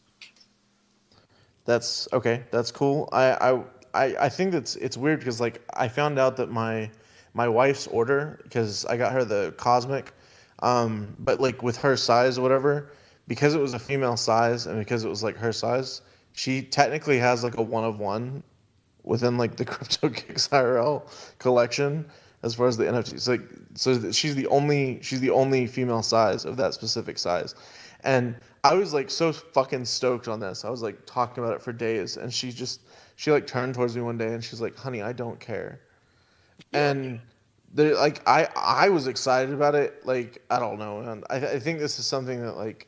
that's okay. That's cool. I think it's weird because like I found out that my wife's order because I got her the cosmic, but like with her size or whatever, because it was a female size and because it was like her size, she technically has like a one of one within like the CryptoKicks IRL collection as far as the NFTs. Like, so she's the only female size of that specific size, and I was like so fucking stoked on this. I was like talking about it for days, and she like turned towards me one day and she's like, "Honey, I don't care." And like I was excited about it. Like I don't know, man. I think this is something that like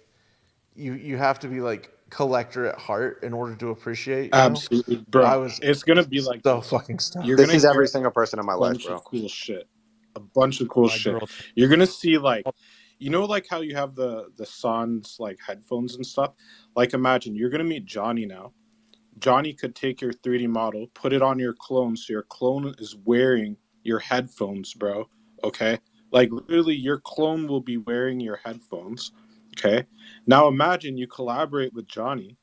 you have to be like collector at heart in order to appreciate. Absolutely, I bro. was It's gonna be like so this. fucking You're stoked. This gonna is every hear single person in my a life, bunch of bro. cool shit. A bunch of cool My shit. girl. You're gonna see like, you know, like how you have the Sans like headphones and stuff. Like, imagine you're gonna meet Johnny now. Johnny could take your 3D model, put it on your clone, so your clone is wearing your headphones, bro. Okay? Like, literally, your clone will be wearing your headphones. Okay? Now, imagine you collaborate with Johnny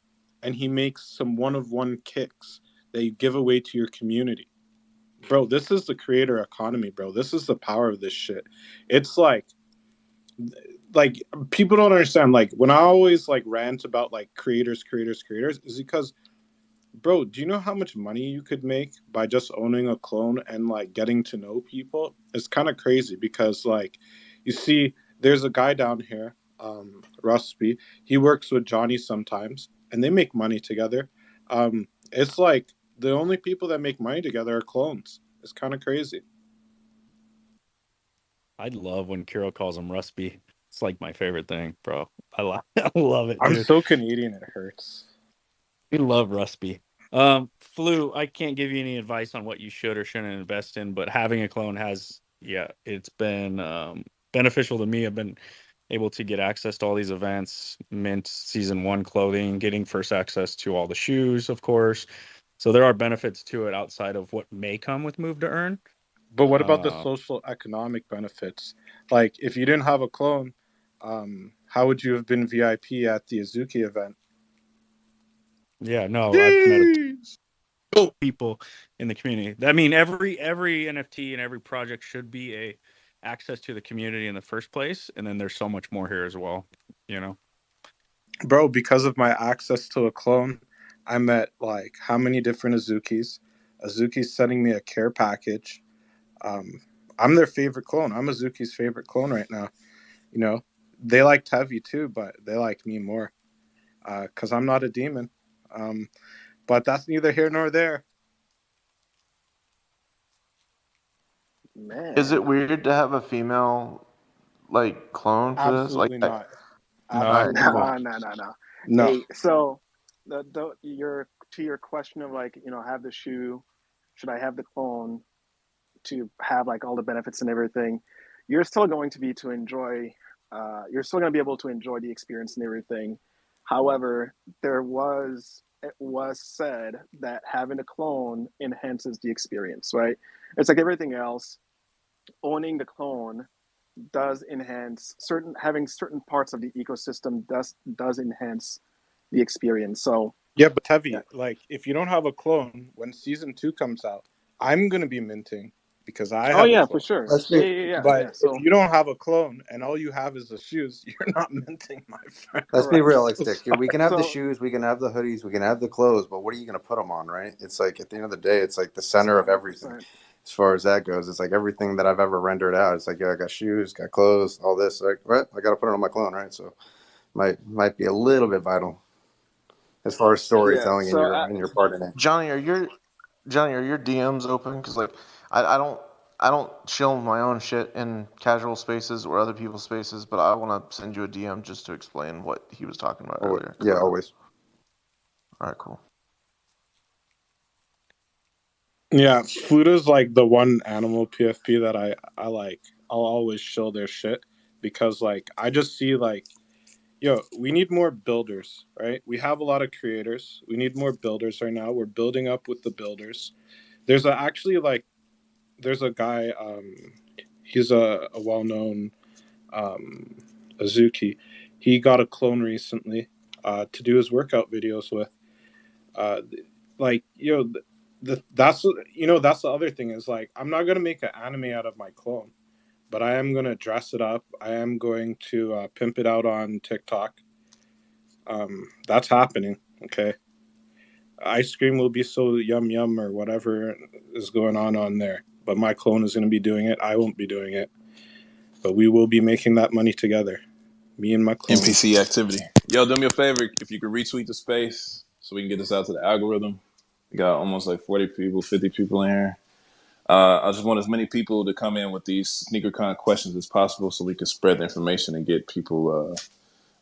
and he makes some one of one kicks that you give away to your community. Bro, this is the creator economy, bro. This is the power of this shit. It's like people don't understand. Like, when I always like rant about like creators, is because, bro, do you know how much money you could make by just owning a clone and like getting to know people? It's kind of crazy because, like, you see, there's a guy down here, Rusby. He works with Johnny sometimes, and they make money together. It's like the only people that make money together are clones. It's kind of crazy. I love when Kiro calls him Rusby. It's like my favorite thing, bro. I love it, I'm dude. so Canadian, it hurts. We love Rusby. Flu, I can't give you any advice on what you should or shouldn't invest in, but having a clone has, yeah, it's been beneficial to me. I've been able to get access to all these events, mint season 1 clothing, getting first access to all the shoes, of course. So there are benefits to it outside of what may come with Move to Earn. But what about the Uh, social economic benefits? Like, if you didn't have a clone, how would you have been VIP at the Azuki event? yeah, no, I've met a Jeez. people in the community. I mean, every NFT and every project should be a access to the community in the first place, and then there's so much more here as well. You know, Bro, because of my access to a clone, I met like how many different Azukis. Azuki's sending me a care package. Um, I'm their favorite clone. I'm Azuki's favorite clone right now. You know, they like Tevi too, but they like me more because I'm not a demon. But that's neither here nor there. Is it Man, weird to have a female like clone for this? Like, Absolutely not. no, I Absolutely no, not. no, no, no. No. Hey, so your question of like, have the shoe, should I have the clone to have like all the benefits and everything? You're still going to be to enjoy. You're still going to be able to enjoy the experience and everything. However, it was said that having a clone enhances the experience, right? It's like everything else. Owning the clone does enhance having certain parts of the ecosystem does enhance the experience. So Yeah, but yeah. Tevi, like, if you don't have a clone, when season 2 comes out, I'm gonna be minting because I Oh have a yeah, for clone. sure. Let's Yeah, be yeah, yeah, But yeah. if So you don't have a clone and all you have is the shoes, you're not minting, my friend. let's be I'm so realistic. sorry. We can have the so shoes, we can have the hoodies, we can have the clothes, but what are you going to put them on, right? It's like at the end of the day, it's like the center of everything. 100%. As far as that goes, it's like everything that I've ever rendered out. It's like, yeah, I got shoes, got clothes, all this. Like, what? I got to put it on my clone, right? So might be a little bit vital as far as Yeah. storytelling So in your part in it. Johnny, are your DMs open? Because like, I don't chill my own shit in casual spaces or other people's spaces, but I want to send you a DM just to explain what he was talking about Oh, earlier. 'Cause yeah, I don't. always. All right, cool. Yeah, Fluda's like the one animal PFP that I like. I'll always show their shit because like I just see like, yo, we need more builders, right? We have a lot of creators. We need more builders right now. We're building up with the builders. Actually like there's a guy, he's a well known um, Azuki. He got a clone recently to do his workout videos with. Uh, like, that's that's the other thing is like I'm not gonna make an anime out of my clone, but I am gonna dress it up. I am going to pimp it out on TikTok. That's happening. Okay, ice cream will be so yum yum or whatever is going on there. But my clone is gonna be doing it. I won't be doing it. But we will be making that money together. Me and my clone. NPC activity. Yo, do me a favor if you could retweet the space so we can get this out to the algorithm. We got almost like 40 people, 50 people in here. I just want as many people to come in with these SneakerCon questions as possible so we can spread the information and get people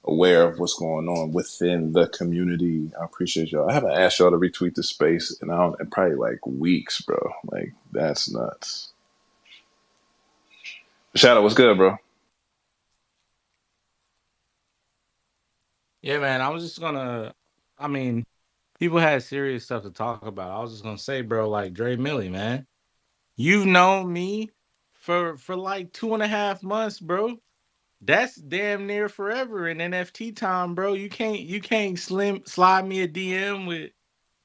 aware of what's going on within the community. I appreciate y'all. I haven't asked y'all to retweet the space in probably like weeks, bro. Like that's nuts. Shadow, what's good, bro? Yeah, man. I was just gonna. I mean, people had serious stuff to talk about. I was just gonna say, bro, like Dre Millie, man. You've known me for like 2.5 months, bro. That's damn near forever in NFT time, bro. You can't slide me a DM with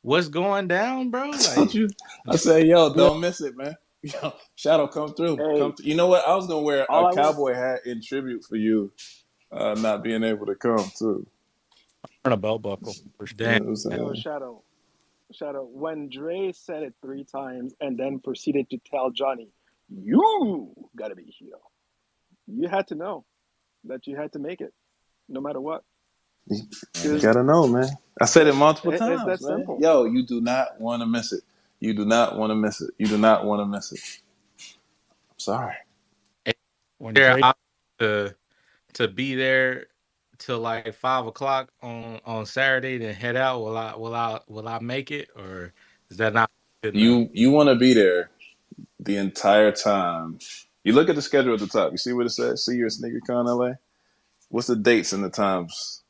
what's going down, bro. I told Like, you. I said, yo, Yeah. don't miss it, man. Yo, Shadow, come through. Hey, You know what? I was gonna wear a all I want. cowboy hat in tribute for you not being able to come too. On a belt buckle for sure. You know damn. what I'm Yo, saying? Shadow. When Dre said it 3 times and then proceeded to tell Johnny, "You gotta be here," you had to know that you had to make it, no matter what, You because gotta know, man. I said it multiple it's times, that man. simple. Yo, you do not want to miss it. You do not want to miss it. You do not want to miss it. I'm sorry. When There, Drake, I to be there till like 5 o'clock on Saturday, then head out. Will I make it, or is that not good enough? You want to be there the entire time. You look at the schedule at the top. You see what it says? See your SneakerCon LA. What's the dates and the times?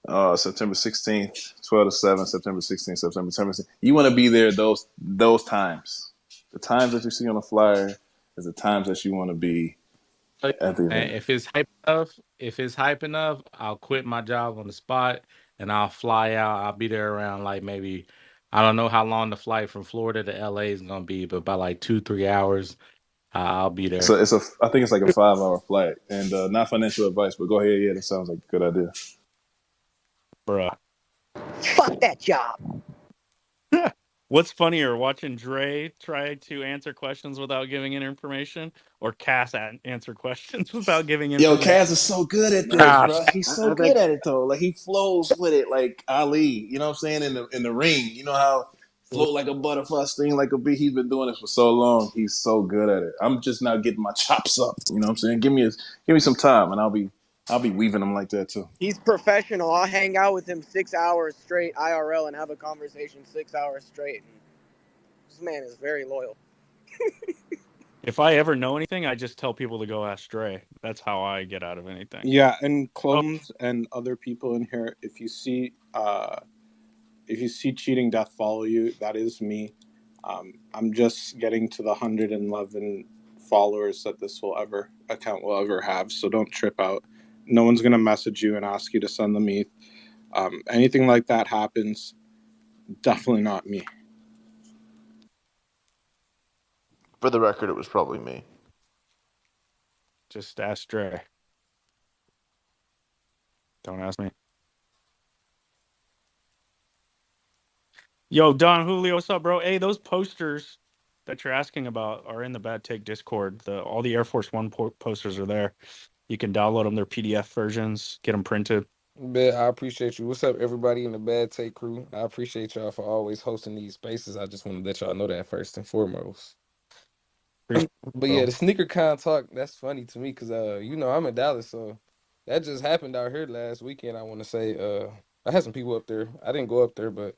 September 16th, 12 to 7, September 16th, September 17th. You want to be there those times. The times that you see on the flyer is the times that you want to be at the And event. if it's hype enough, I'll quit my job on the spot and I'll fly out. I'll be there around like maybe I don't know how long the flight from Florida to LA is gonna be, but by like 2-3 hours, I'll be there, So I think it's like a 5 hour flight, and not financial advice, but go ahead. Yeah, that sounds like a good idea. bruh. Fuck that job. What's funnier, watching Dre try to answer questions without giving any information, or Cass answer questions without giving Yo, information? Kaz is so good at this, bro. bro. He's so I good think at it though. Like he flows with it, like Ali. You know what I'm saying? In the ring, you know how float like a butterfly, sting like a bee. He's been doing this for so long. He's so good at it. I'm just now getting my chops up. You know what I'm saying? Give me some time, and I'll be weaving them like that too. He's professional. I'll hang out with him 6 hours straight IRL and have a conversation 6 hours straight. And this man is very loyal. If I ever know anything, I just tell people to go ask Dre. That's how I get out of anything. Yeah, and Oh, clones and other people in here, if you see cheating death follow you, that is me. I'm just getting to the 111 followers that this account will ever have, so don't trip out. No one's gonna message you and ask you to send them ETH. Anything like that happens, definitely not me. For the record, it was probably me. just ask Dre. Don't ask me. Yo, Don Julio, what's up, bro? Hey, those posters that you're asking about are in the Bad Take Discord. All the Air Force One posters are there. You can download them. They're PDF versions. Get them printed. Bet I appreciate you. What's up, everybody in the Bad Take crew? I appreciate y'all for always hosting these spaces. I just want to let y'all know that first and foremost. Appreciate it, But yeah, bro. the sneaker con talk, that's funny to me because I'm in Dallas, so that just happened out here last weekend. I want to say I had some people up there. I didn't go up there, but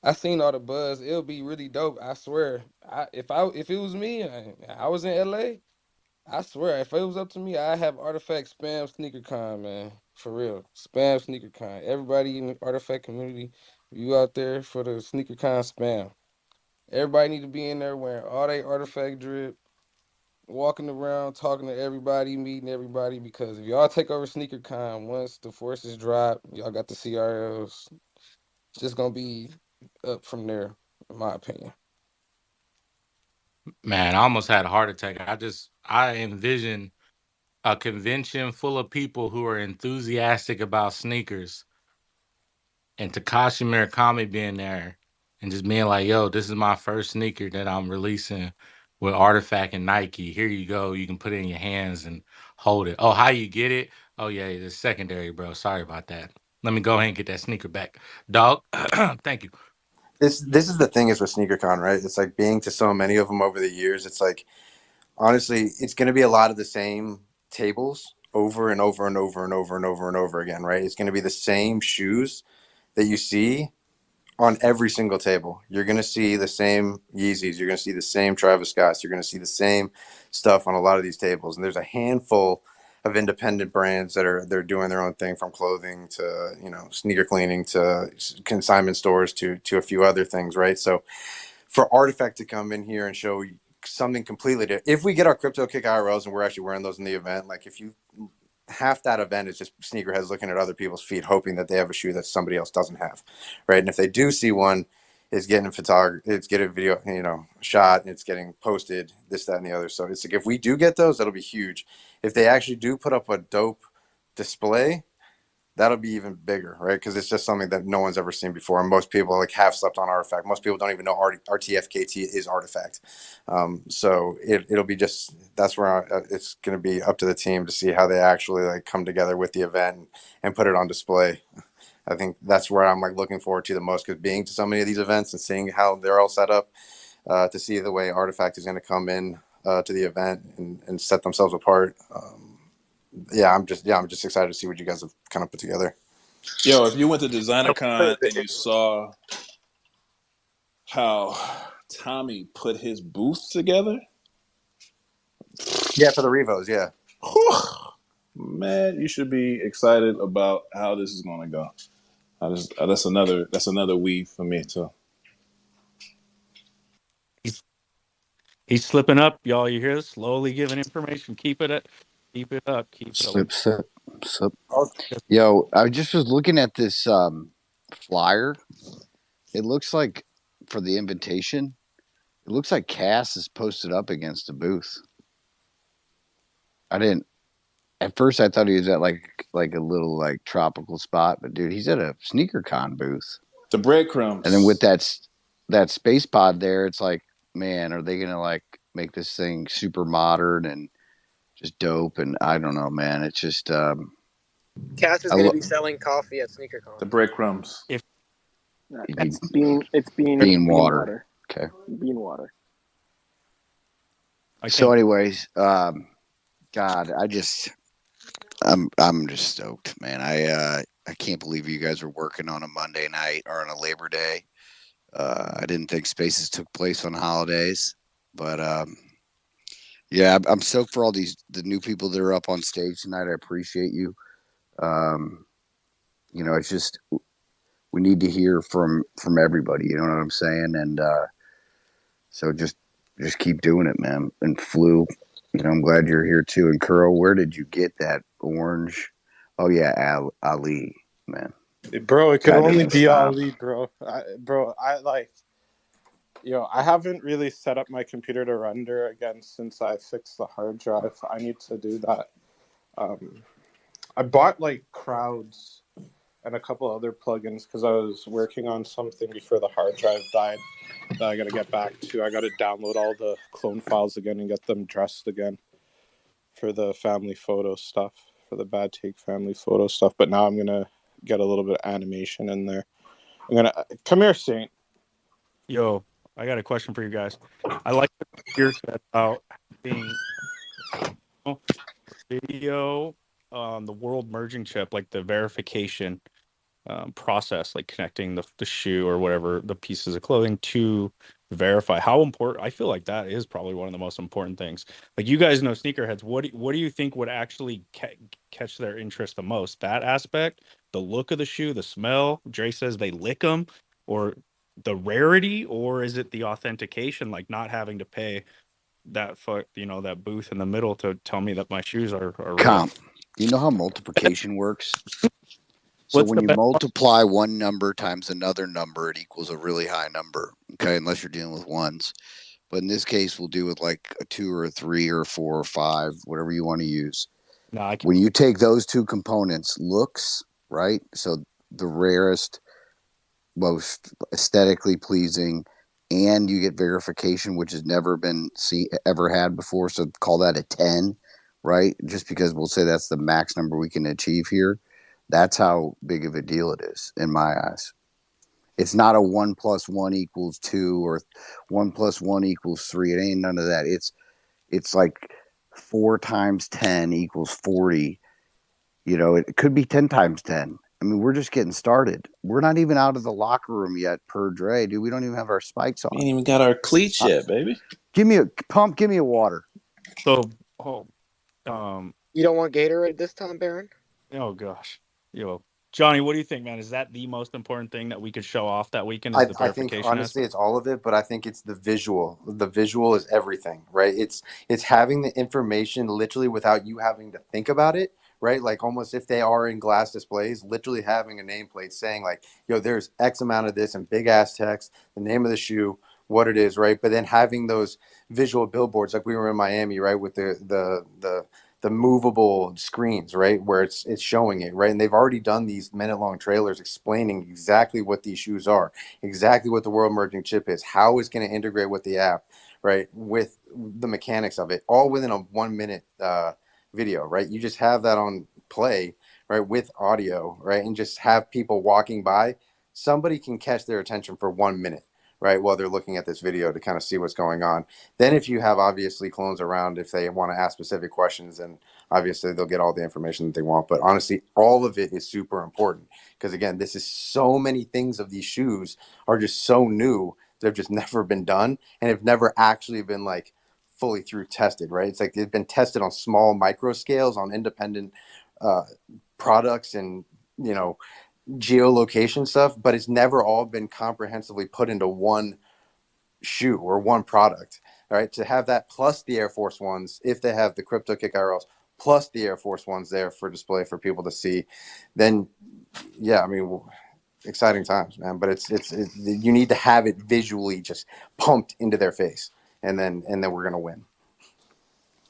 I seen all the buzz. It'll be really dope. I swear. If it was me, I was in LA. I swear, if it was up to me, I have Artifact spam sneaker con, man. For real. Spam sneaker con. Everybody in the Artifact community, you out there for the sneaker con spam. Everybody need to be in there wearing all they Artifact drip, walking around, talking to everybody, meeting everybody, because if y'all take over sneaker con once the forces drop, y'all got the CRLs. It's just gonna be up from there, in my opinion. Man, I almost had a heart attack. I envision a convention full of people who are enthusiastic about sneakers and Takashi Murakami being there and just being like, yo, this is my first sneaker that I'm releasing with Artifact and Nike. Here you go. You can put it in your hands and hold it. Oh, how you get it? Oh, yeah, it's secondary, bro. Sorry about that. Let me go ahead and get that sneaker back. Dog, thank you. This is the thing is with SneakerCon, right? It's like being to so many of them over the years. It's like honestly, it's going to be a lot of the same tables, over and over and over and over and over and over again, right? It's going to be the same shoes that you see on every single table. You're going to see the same Yeezys. You're going to see the same Travis Scotts. You're going to see the same stuff on a lot of these tables. And there's a handful of independent brands they're doing their own thing, from clothing to, sneaker cleaning to consignment stores to a few other things, right? So for Artifact to come in here and show something completely different, if we get our Crypto Kick IRLs and we're actually wearing those in the event, like if you half that event is just sneakerheads looking at other people's feet, hoping that they have a shoe that somebody else doesn't have, right? And if they do see one, it's getting it's getting a video, shot, and it's getting posted, this, that, and the other. So it's like, if we do get those, that'll be huge. If they actually do put up a dope display, that'll be even bigger, right? Because it's just something that no one's ever seen before. And most people have slept on Artifact. Most people don't even know RTFKT is Artifact. So it'll be that's where it's going to be up to the team to see how they actually come together with the event and put it on display. I think that's where I'm looking forward to the most, because being to so many of these events and seeing how they're all set up, to see the way Artifact is going to come in to the event and set themselves apart. I'm just excited to see what you guys have kind of put together. Yo, if you went to DesignerCon and you saw how Tommy put his booth together. Yeah, for the Revos, yeah. Man, you should be excited about how this is going to go. That's another weave for me too. He's slipping up, y'all. You hear this? Slowly giving information. Keep it up. Keep it up. Slip. Yo, I just was looking at this flyer. It looks like, for the invitation, it looks like Cass is posted up against a booth. At first I thought he was at like a little tropical spot, but dude, he's at a SneakerCon booth. The breadcrumbs. And then with that space pod there, it's like, man, are they gonna make this thing super modern and just dope? And I don't know, man. It's just Cass is going to be selling coffee at SneakerCon. The breadcrumbs. It's bean water. Okay. Bean water. So, anyways, God, I'm just stoked, man. I can't believe you guys are working on a Monday night or on a Labor Day. I didn't think Spaces took place on holidays, but yeah, I'm stoked for all the new people that are up on stage tonight. I appreciate you. It's just, we need to hear from everybody. You know what I'm saying? And so just keep doing it, man. And Flu, I'm glad you're here too. And Curl, where did you get that orange? Oh yeah, Ali, man. Bro, it could only be Ali, bro. I haven't really set up my computer to render again since I fixed the hard drive. I need to do that. I bought Crowds and a couple other plugins because I was working on something before the hard drive died that I got to get back to. I got to download all the clone files again and get them dressed again for the family photo stuff, for the Bad Take family photo stuff. But now I'm going to get a little bit of animation in there. Come here, Saint. Yo, I got a question for you guys. I like your set about being video on the world merging chip, like the verification process, like connecting the shoe or whatever, the pieces of clothing to verify. How important? I feel like that is probably one of the most important things. Like, you guys know sneakerheads. What do you think would actually catch their interest the most? That aspect, the look of the shoe, the smell. Dre says they lick them, or the rarity, or is it the authentication, like not having to pay that that booth in the middle to tell me that my shoes are real? Do you know how multiplication works? So when you multiply one number times another number, it equals a really high number. Okay, unless you're dealing with ones. But in this case, we'll do with a 2 or a 3 or a 4 or 5, whatever you want to use. When you take those two components, looks, right? So the rarest, most aesthetically pleasing, and you get verification, which has never been ever had before. So call that a 10, right? Just because we'll say that's the max number we can achieve here. That's how big of a deal it is in my eyes. It's not a 1 + 1 = 2 or 1 + 1 = 3. It ain't none of that. It's like 4 × 10 = 40. You know, it could be 10 times 10. I mean, we're just getting started. We're not even out of the locker room yet per Dre, dude. We don't even have our spikes We on. ain't even got our cleats yet, baby. Give me a pump, give me a water. So, You don't want Gatorade this time, Baron? oh gosh, Johnny, what do you think, man? Is that the most important thing that we could show off that weekend? Is the I think verification honestly aspect? it's all of it, but I think it's the visual. The visual is everything, right? It's having the information literally without you having to think about it, right? Like almost if they are in glass displays, literally having a nameplate saying like, yo, there's X amount of this in big ass text, the name of the shoe, what it is, right? But then having those visual billboards like we were in Miami, right, with the movable screens, right, where it's showing it, right? And they've already done these minute-long trailers explaining exactly what these shoes are, exactly what the world merging chip is, how it's going to integrate with the app, right, with the mechanics of it, all within a 1 minute video, right? You just have that on play, right, with audio, right, and just have people walking by. Somebody can catch their attention for 1 minute, right, while they're looking at this video to kind of see what's going on. Then if you have obviously clones around, if they want to ask specific questions, then obviously they'll get all the information that they want. But honestly, all of it is super important because again, this is so many things of these shoes are just so new. They've just never been done and have never actually been like fully through tested, right? It's like they've been tested on small micro scales on independent uh, products and, you know, geolocation stuff, but it's never all been comprehensively put into one shoe or one product. All right, to have that plus the Air Force Ones, if they have the Crypto Kick IRLs, plus the Air Force Ones there for display for people to see, then yeah, I mean, exciting times, man. But it's you need to have it visually just pumped into their face, and then we're gonna win.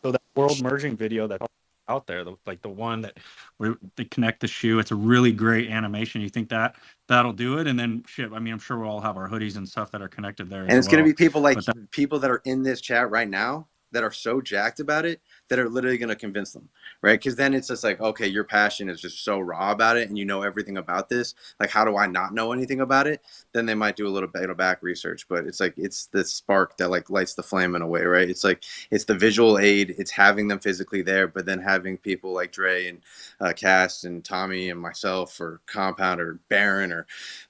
So that world merging video that's out there, like the one that where they connect the shoe, it's a really great animation. You think that that'll do it? And then shit, I mean, I'm sure we'll all have our hoodies and stuff that are connected there And as it's going to well. be people like But that, people that are in this chat right now that are so jacked about it that are literally going to convince them, right? Because then it's just like, okay, your passion is just so raw about it and you know everything about this. Like, how do I not know anything about it? Then they might do a little bit of back research, but it's like, it's the spark that like lights the flame in a way, right? It's like, it's the visual aid, it's having them physically there, but then having people like Dre and Cass and Tommy and myself or Compound or Baron or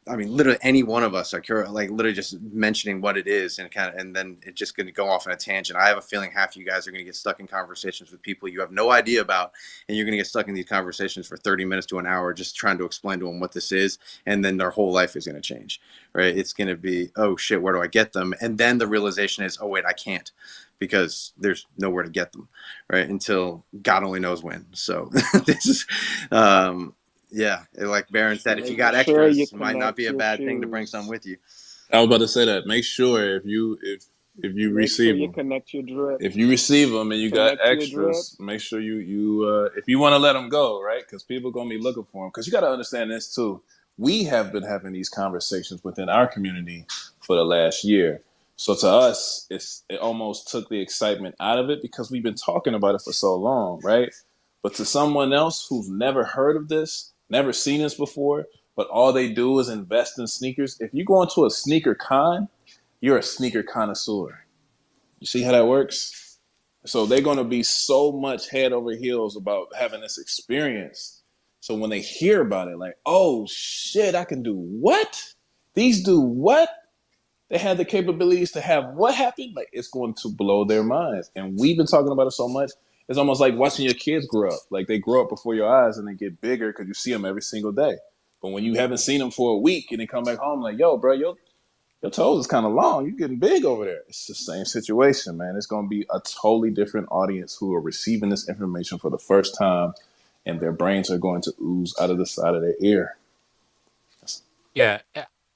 I mean, literally any one of us are like literally just mentioning what it is and kind of, and then it's just going to go off on a tangent. I have a feeling half of you guys are going to get stuck in conversations with people you have no idea about, and you're going to get stuck in these conversations for 30 minutes to an hour just trying to explain to them what this is, and then their whole life is going to change, right? It's going to be, oh shit, where do I get them? And then the realization is, oh wait, I can't because there's nowhere to get them, right? Until God only knows when. So this is, yeah, like Baron said, if you Make got sure you extras, it might not connect be a your bad thing to bring some shoes. with you. I was about to say that. Make sure if you Make sure receive you them, connect your drip. if you receive them and you got Connect your drip. extras, make sure you if you want to let them go, right? Because people are gonna be looking for them. Because you got to understand this too. We have been having these conversations within our community for the last year. So to us, it almost took the excitement out of it because we've been talking about it for so long, right? But to someone else who's never heard of this, never seen this before, but all they do is invest in sneakers. If you go into a sneaker con, you're a sneaker connoisseur. You see how that works? So they're going to be so much head over heels about having this experience. So when they hear about it, like, oh shit, I can do what? These do what? They have the capabilities to have what happen? Like, it's going to blow their minds. And we've been talking about it so much. It's almost like watching your kids grow up. Like, they grow up before your eyes and they get bigger because you see them every single day. But when you haven't seen them for a week and they come back home, like, yo, bro, your toes is kind of long. You're getting big over there. It's the same situation, man. It's going to be a totally different audience who are receiving this information for the first time, and their brains are going to ooze out of the side of their ear. Yeah,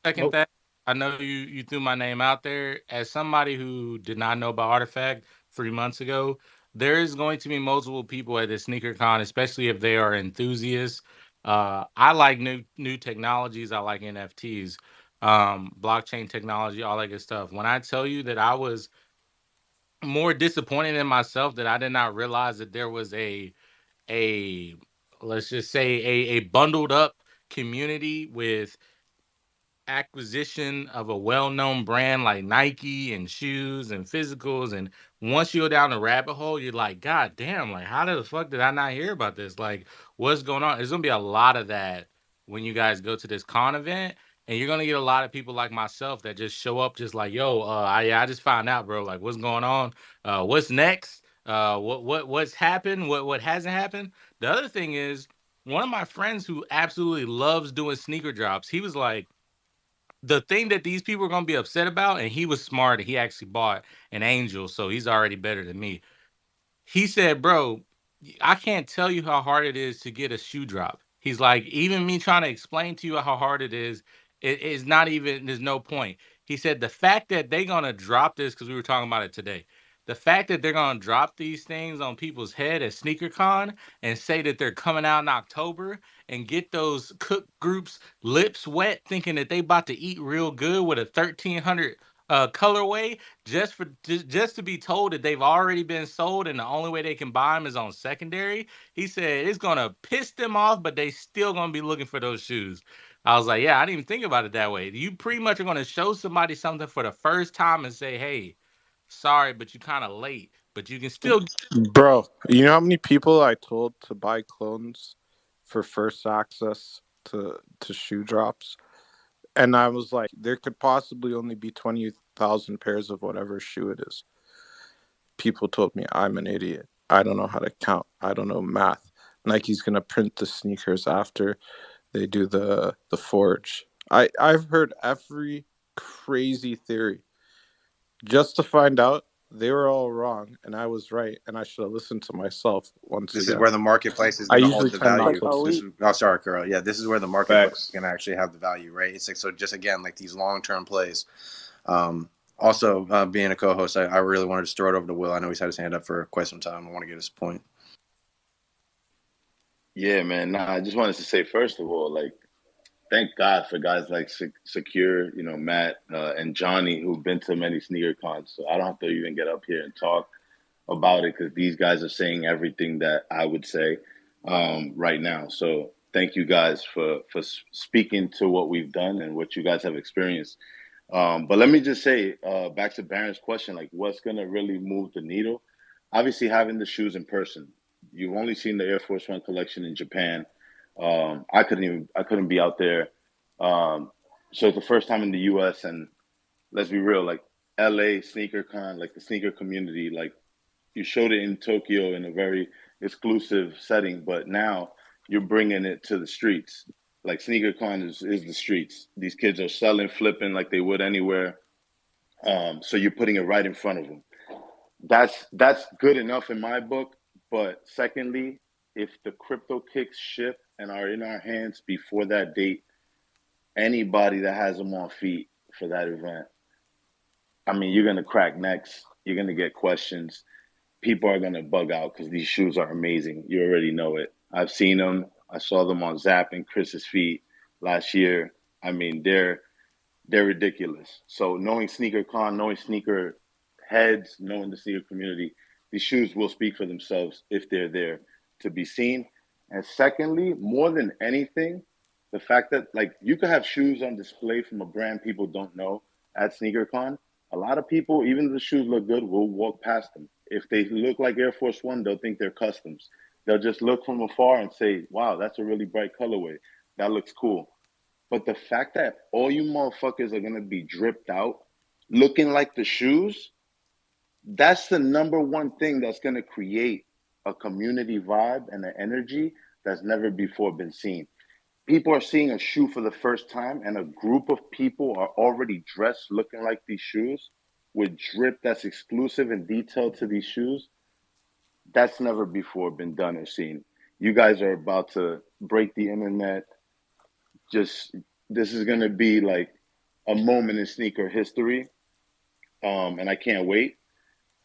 second that. I know you threw my name out there as somebody who did not know about Artifact 3 months ago. There is going to be multiple people at the sneaker con, especially if they are enthusiasts. I like new technologies. I like NFTs, blockchain technology, all that good stuff. When I tell you that I was more disappointed in myself that I did not realize that there was a let's just say a bundled up community with acquisition of a well-known brand like Nike and shoes and physicals, and once you go down the rabbit hole, you're like, God damn, like how the fuck did I not hear about this? Like, what's going on? There's gonna be a lot of that when you guys go to this con event, and you're gonna get a lot of people like myself that just show up just like, yo, I just found out, bro. Like, what's going on? What's next? What's happened? What hasn't happened? The other thing is, one of my friends who absolutely loves doing sneaker drops, he was like, the thing that these people are gonna be upset about, and he was smart, he actually bought an Angel, so he's already better than me. He said, "Bro, I can't tell you how hard it is to get a shoe drop." He's like, "Even me trying to explain to you how hard it is, it is not even. There's no point." He said, "The fact that they're gonna drop this, because we were talking about it today, the fact that they're gonna drop these things on people's head at SneakerCon and say that they're coming out in October and get those cook groups lips wet, thinking that they about to eat real good with a 1300 colorway." Just to be told that they've already been sold and the only way they can buy them is on secondary. He said it's gonna piss them off, but they still gonna be looking for those shoes. I was like, yeah, I didn't even think about it that way. You pretty much are gonna show somebody something for the first time and say, hey, sorry, but you kind of late, but you can still. Bro, you know how many people I told to buy clones for first access to shoe drops? And I was like, there could possibly only be 20,000 pairs of whatever shoe it is. People told me I'm an idiot. I don't know how to count. I don't know math. Nike's going to print the sneakers after they do the forge. I've heard every crazy theory just to find out they were all wrong and I was right, and I should have listened to myself once This again. is where the marketplace is I going to usually hold the tend not value. to This listen. is, sorry, Carl. Yeah, this is where the marketplace Facts. is going to actually have the value, right? It's like, so just again, like these long-term plays. Also, being a co-host, I really wanted to throw it over to Will. I know he's had his hand up for quite some time. I want to get his point. Yeah, man. Nah, I just wanted to say, first of all, like, thank God for guys like Secure, you know, Matt and Johnny, who've been to many sneaker cons. So I don't have to even get up here and talk about it because these guys are saying everything that I would say right now. So thank you guys for speaking to what we've done and what you guys have experienced. But let me just say, back to Baron's question, like what's going to really move the needle? Obviously, having the shoes in person. You've only seen the Air Force One collection in Japan. I couldn't be out there. So it's the first time in the U.S. and let's be real, like L.A. sneaker con, like the sneaker community, like you showed it in Tokyo in a very exclusive setting, but now you're bringing it to the streets. Like SneakerCon is the streets. These kids are selling, flipping like they would anywhere. So you're putting it right in front of them. That's good enough in my book. But secondly, if the crypto kicks ship and are in our hands before that date, anybody that has them on feet for that event, I mean, you're gonna crack necks. You're gonna get questions. People are gonna bug out because these shoes are amazing. You already know it. I've seen them. I saw them on Zap and Chris's feet last year. I mean, they're ridiculous. So knowing SneakerCon, knowing sneaker heads, knowing the sneaker community, these shoes will speak for themselves if they're there to be seen. And secondly, more than anything, the fact that like you could have shoes on display from a brand people don't know at SneakerCon. A lot of people, even if the shoes look good, will walk past them. If they look like Air Force One, they'll think they're customs. They'll just look from afar and say, wow, that's a really bright colorway. That looks cool. But the fact that all you motherfuckers are gonna be dripped out, looking like the shoes, that's the number one thing that's gonna create a community vibe and an energy that's never before been seen. People are seeing a shoe for the first time, and a group of people are already dressed looking like these shoes with drip that's exclusive and detailed to these shoes. That's never before been done or seen. You guys are about to break the internet. Just this is gonna be like a moment in sneaker history, and I can't wait.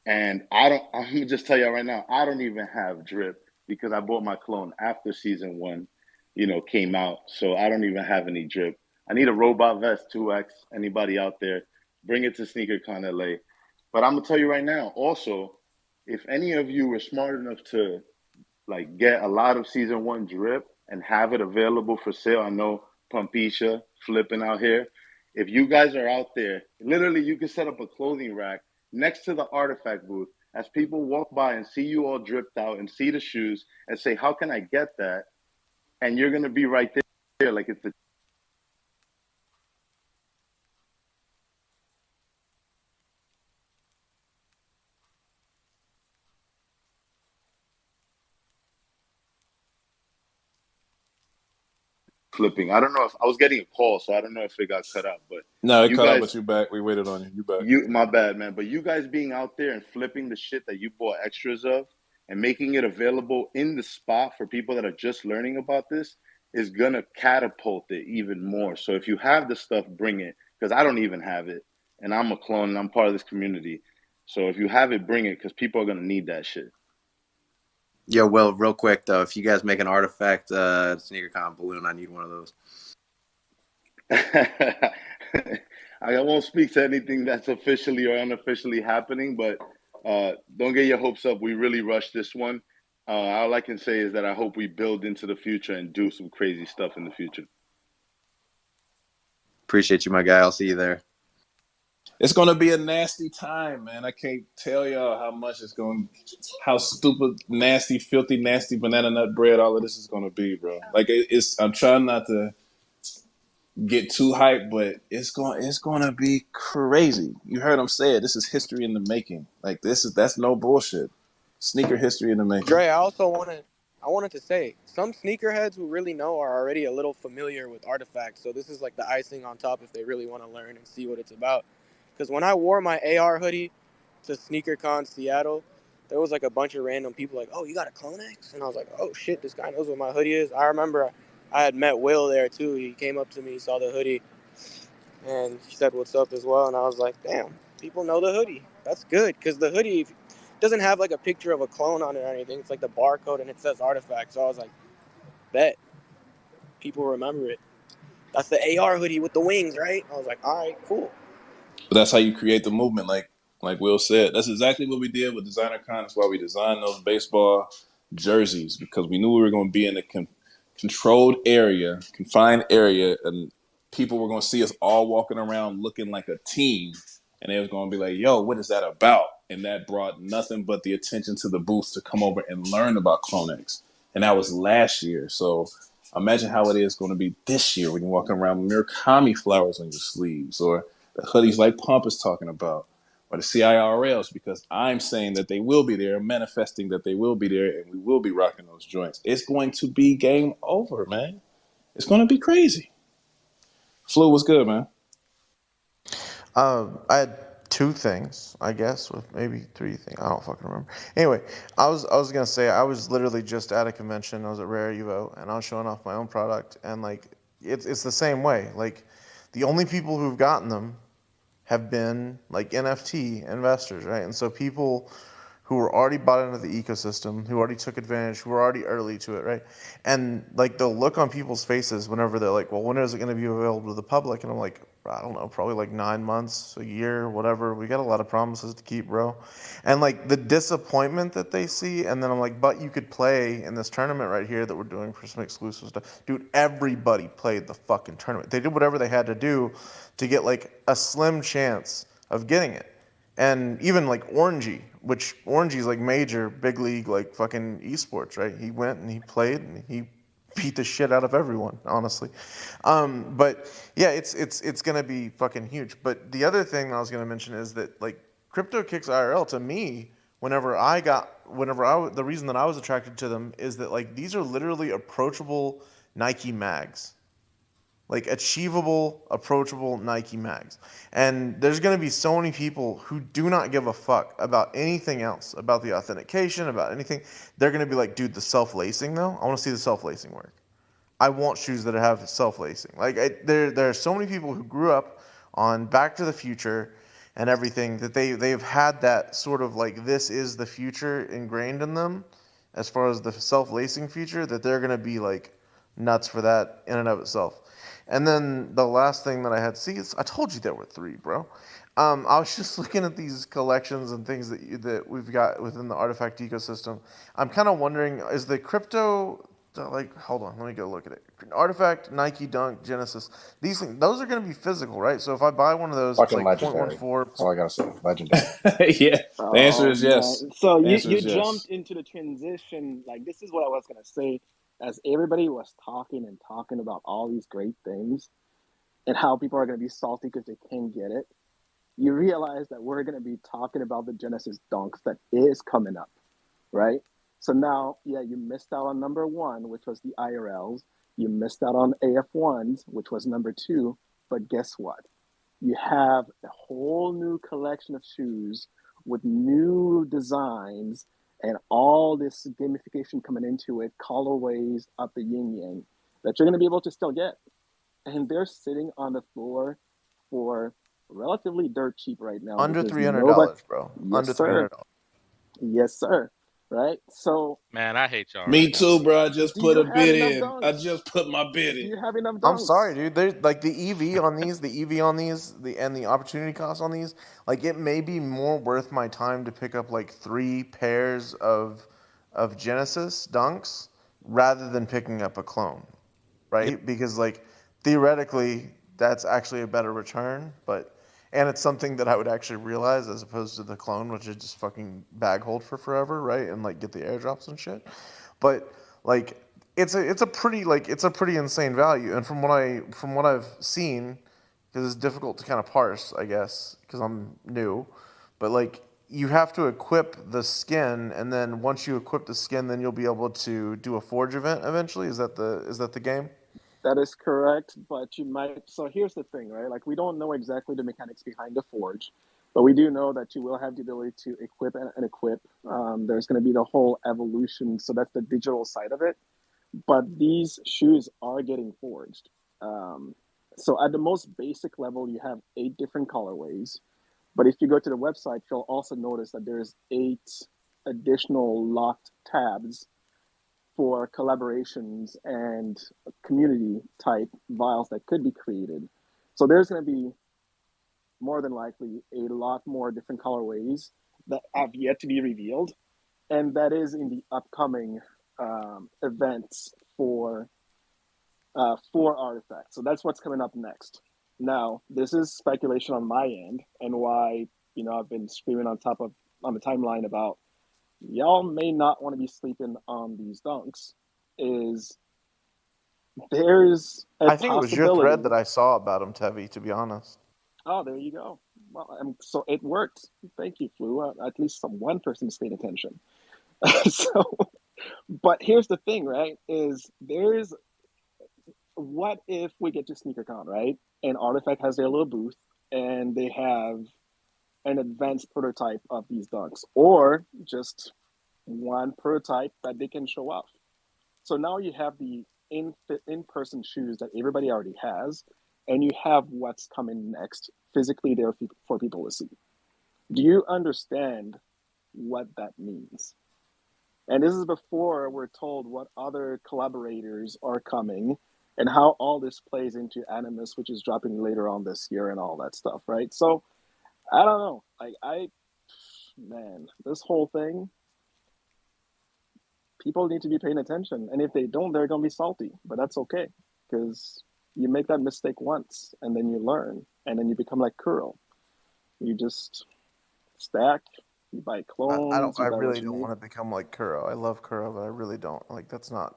And I don't. I'm gonna just tell you right now, I don't even have drip because I bought my clone after season one, you know, came out. So I don't even have any drip. I need a robot vest 2X. Anybody out there, bring it to SneakerCon LA. But I'm gonna tell you right now. Also, if any of you were smart enough to like get a lot of season one drip and have it available for sale, I know Pumpisha flipping out here. If you guys are out there, literally, you can set up a clothing rack next to the artifact booth as people walk by and see you all dripped out and see the shoes and say, "How can I get that?" And you're gonna be right there, like it's the flipping. I don't know if I was getting a call, so I don't know if it got cut out. But No, it you cut out, but guys, you back. We waited on you. You back. my bad, man. But you guys being out there and flipping the shit that you bought extras of and making it available in the spot for people that are just learning about this is gonna catapult it even more. So if you have the stuff, bring it, because I don't even have it, and I'm a clone and I'm part of this community. So if you have it, bring it, because people are gonna need that shit. Yo, Will, real quick though, if you guys make an artifact SneakerCon balloon, I need one of those. I won't speak to anything that's officially or unofficially happening, but don't get your hopes up. We really rushed this one. All I can say is that I hope we build into the future and do some crazy stuff in the future. Appreciate you, my guy. I'll see you there. It's gonna be a nasty time, man. I can't tell y'all how much it's going, how stupid, nasty, filthy, nasty banana nut bread all of this is gonna be, bro. Like it's. I'm trying not to get too hyped, but it's gonna be crazy. You heard him say it. This is history in the making. Like that's no bullshit. Sneaker history in the making. Dre, I wanted to say, some sneakerheads who really know are already a little familiar with artifacts, so this is like the icing on top if they really want to learn and see what it's about. Because when I wore my AR hoodie to SneakerCon Seattle, there was like a bunch of random people like, "Oh, you got a CloneX?" And I was like, "Oh shit, this guy knows what my hoodie is." I remember I had met Will there too. He came up to me, saw the hoodie, and he said, "What's up?" as well. And I was like, "Damn, people know the hoodie. That's good." Because the hoodie doesn't have like a picture of a clone on it or anything. It's like the barcode and it says artifact. So I was like, bet people remember it. That's the AR hoodie with the wings, right? I was like, all right, cool. But that's how you create the movement, like Will said. That's exactly what we did with Designer Con. That's why we designed those baseball jerseys, because we knew we were going to be in a controlled area, confined area, and people were going to see us all walking around looking like a team, and they was going to be like, "Yo, what is that about?" And that brought nothing but the attention to the booth to come over and learn about CloneX. And that was last year. So imagine how it is going to be this year when you're walking around with Murakami flowers on your sleeves, or the hoodies like Pump is talking about, or the CIRLs, because I'm saying that they will be there, manifesting that they will be there, and we will be rocking those joints. It's going to be game over, man. It's going to be crazy. Flu was good, man. I had two things, I guess, with maybe three things. I don't fucking remember. Anyway, I was gonna say I was literally just at a convention. I was at Rare Evo, and I was showing off my own product, and like it's the same way. Like the only people who've gotten them have been like NFT investors, right? And so people who were already bought into the ecosystem, who already took advantage, who were already early to it, right? And like the look on people's faces whenever they're like, well, when is it going to be available to the public? And I'm like, I don't know, probably like 9 months, a year, whatever. We got a lot of promises to keep, bro. And like the disappointment that they see, and then I'm like, but you could play in this tournament right here that we're doing for some exclusive stuff. Dude, everybody played the fucking tournament. They did whatever they had to do to get like a slim chance of getting it. And even like Orangey, which Orangey's like major big league like fucking esports, right? He went and he played and he beat the shit out of everyone, honestly. But yeah, it's gonna be fucking huge. But the other thing I was gonna mention is that like Crypto Kicks IRL to me, the reason that I was attracted to them is that like these are literally approachable Nike mags, like achievable, approachable Nike mags. And there's going to be so many people who do not give a fuck about anything else, about the authentication, about anything. They're going to be like, dude, the self-lacing though, I want to see the self-lacing work. I want shoes that have self-lacing. Like there are so many people who grew up on Back to the Future and everything that they've had that sort of like this is the future ingrained in them as far as the self-lacing feature, that they're going to be like nuts for that in and of itself. And then the last thing that I had, see, I told you there were three, bro. I was just looking at these collections and things that we've got within the artifact ecosystem. I'm kind of wondering, is the crypto like, hold on, let me go look at it. Artifact, Nike Dunk, Genesis. These things, those are going to be physical, right? So if I buy one of those, it's Fucking like legendary. 0.14. That's all I gotta say. Legendary. Yeah, the answer Oh is yes. man! So The you answer you is yes. jumped into the transition. Like this is what I was gonna say. As everybody was talking and talking about all these great things and how people are gonna be salty because they can't get it, you realize that we're gonna be talking about the Genesis Dunks that is coming up, right? So now, yeah, you missed out on number one, which was the IRLs. You missed out on AF1s, which was number two. But guess what? You have a whole new collection of shoes with new designs and all this gamification coming into it, colorways up the yin yang that you're going to be able to still get. And they're sitting on the floor for relatively dirt cheap right now Under because nobody, $300, bro. yes, Under $300. sir. Yes, sir. Right? So, Man, I hate y'all Me right now. too, bro. I just do put you a have bid enough in. I dunks? just put my bid Do in. you have enough I'm dunks? sorry, dude. There's like the EV on these, and the opportunity cost on these. Like it may be more worth my time to pick up like 3 pairs of Genesis dunks rather than picking up a clone, Yeah. right? Because like theoretically that's actually a better return, but and it's something that I would actually realize as opposed to the clone, which is just fucking bag hold for forever, right? And like get the airdrops and shit. But like it's a pretty insane value. And from what I've seen, because it's difficult to kind of parse, I guess, because I'm new, but like you have to equip the skin, and then once you equip the skin, then you'll be able to do a forge event eventually. Is that the game? That is correct, but you might. So here's the thing, right? Like, we don't know exactly the mechanics behind the forge, but we do know that you will have the ability to equip and equip. There's going to be the whole evolution. So that's the digital side of it. But these shoes are getting forged. Um, so at the most basic level, you have 8 different colorways. But if you go to the website, you'll also notice that there's 8 additional locked tabs for collaborations and community type vials that could be created. So there's going to be more than likely a lot more different colorways that have yet to be revealed, and that is in the upcoming events for artifacts. So that's what's coming up next. Now, this is speculation on my end, and why I've been screaming on the timeline about y'all may not want to be sleeping on these dunks. Is there's a I think it was your thread possibility. that I saw about him, Tevi. To be honest. Oh, there you go. Well, so it worked. Thank you, Flu. At least one person is paying attention. So, but here's the thing, right? Is there's what if we get to SneakerCon, right? And Artifact has their little booth, and they have an advanced prototype of these dunks, or just one prototype that they can show off. So now you have the in person shoes that everybody already has, and you have what's coming next physically there for people to see. Do you understand what that means? And this is before we're told what other collaborators are coming and how all this plays into Animus, which is dropping later on this year and all that stuff, right? So I don't know. Man, this whole thing, people need to be paying attention. And if they don't, they're going to be salty, but that's okay because you make that mistake once and then you learn and then you become like Kuro. You just stack, you buy I don't. clones, you I buy what really you don't need. want to become like Kuro. I love Kuro, but I really don't. Like that's not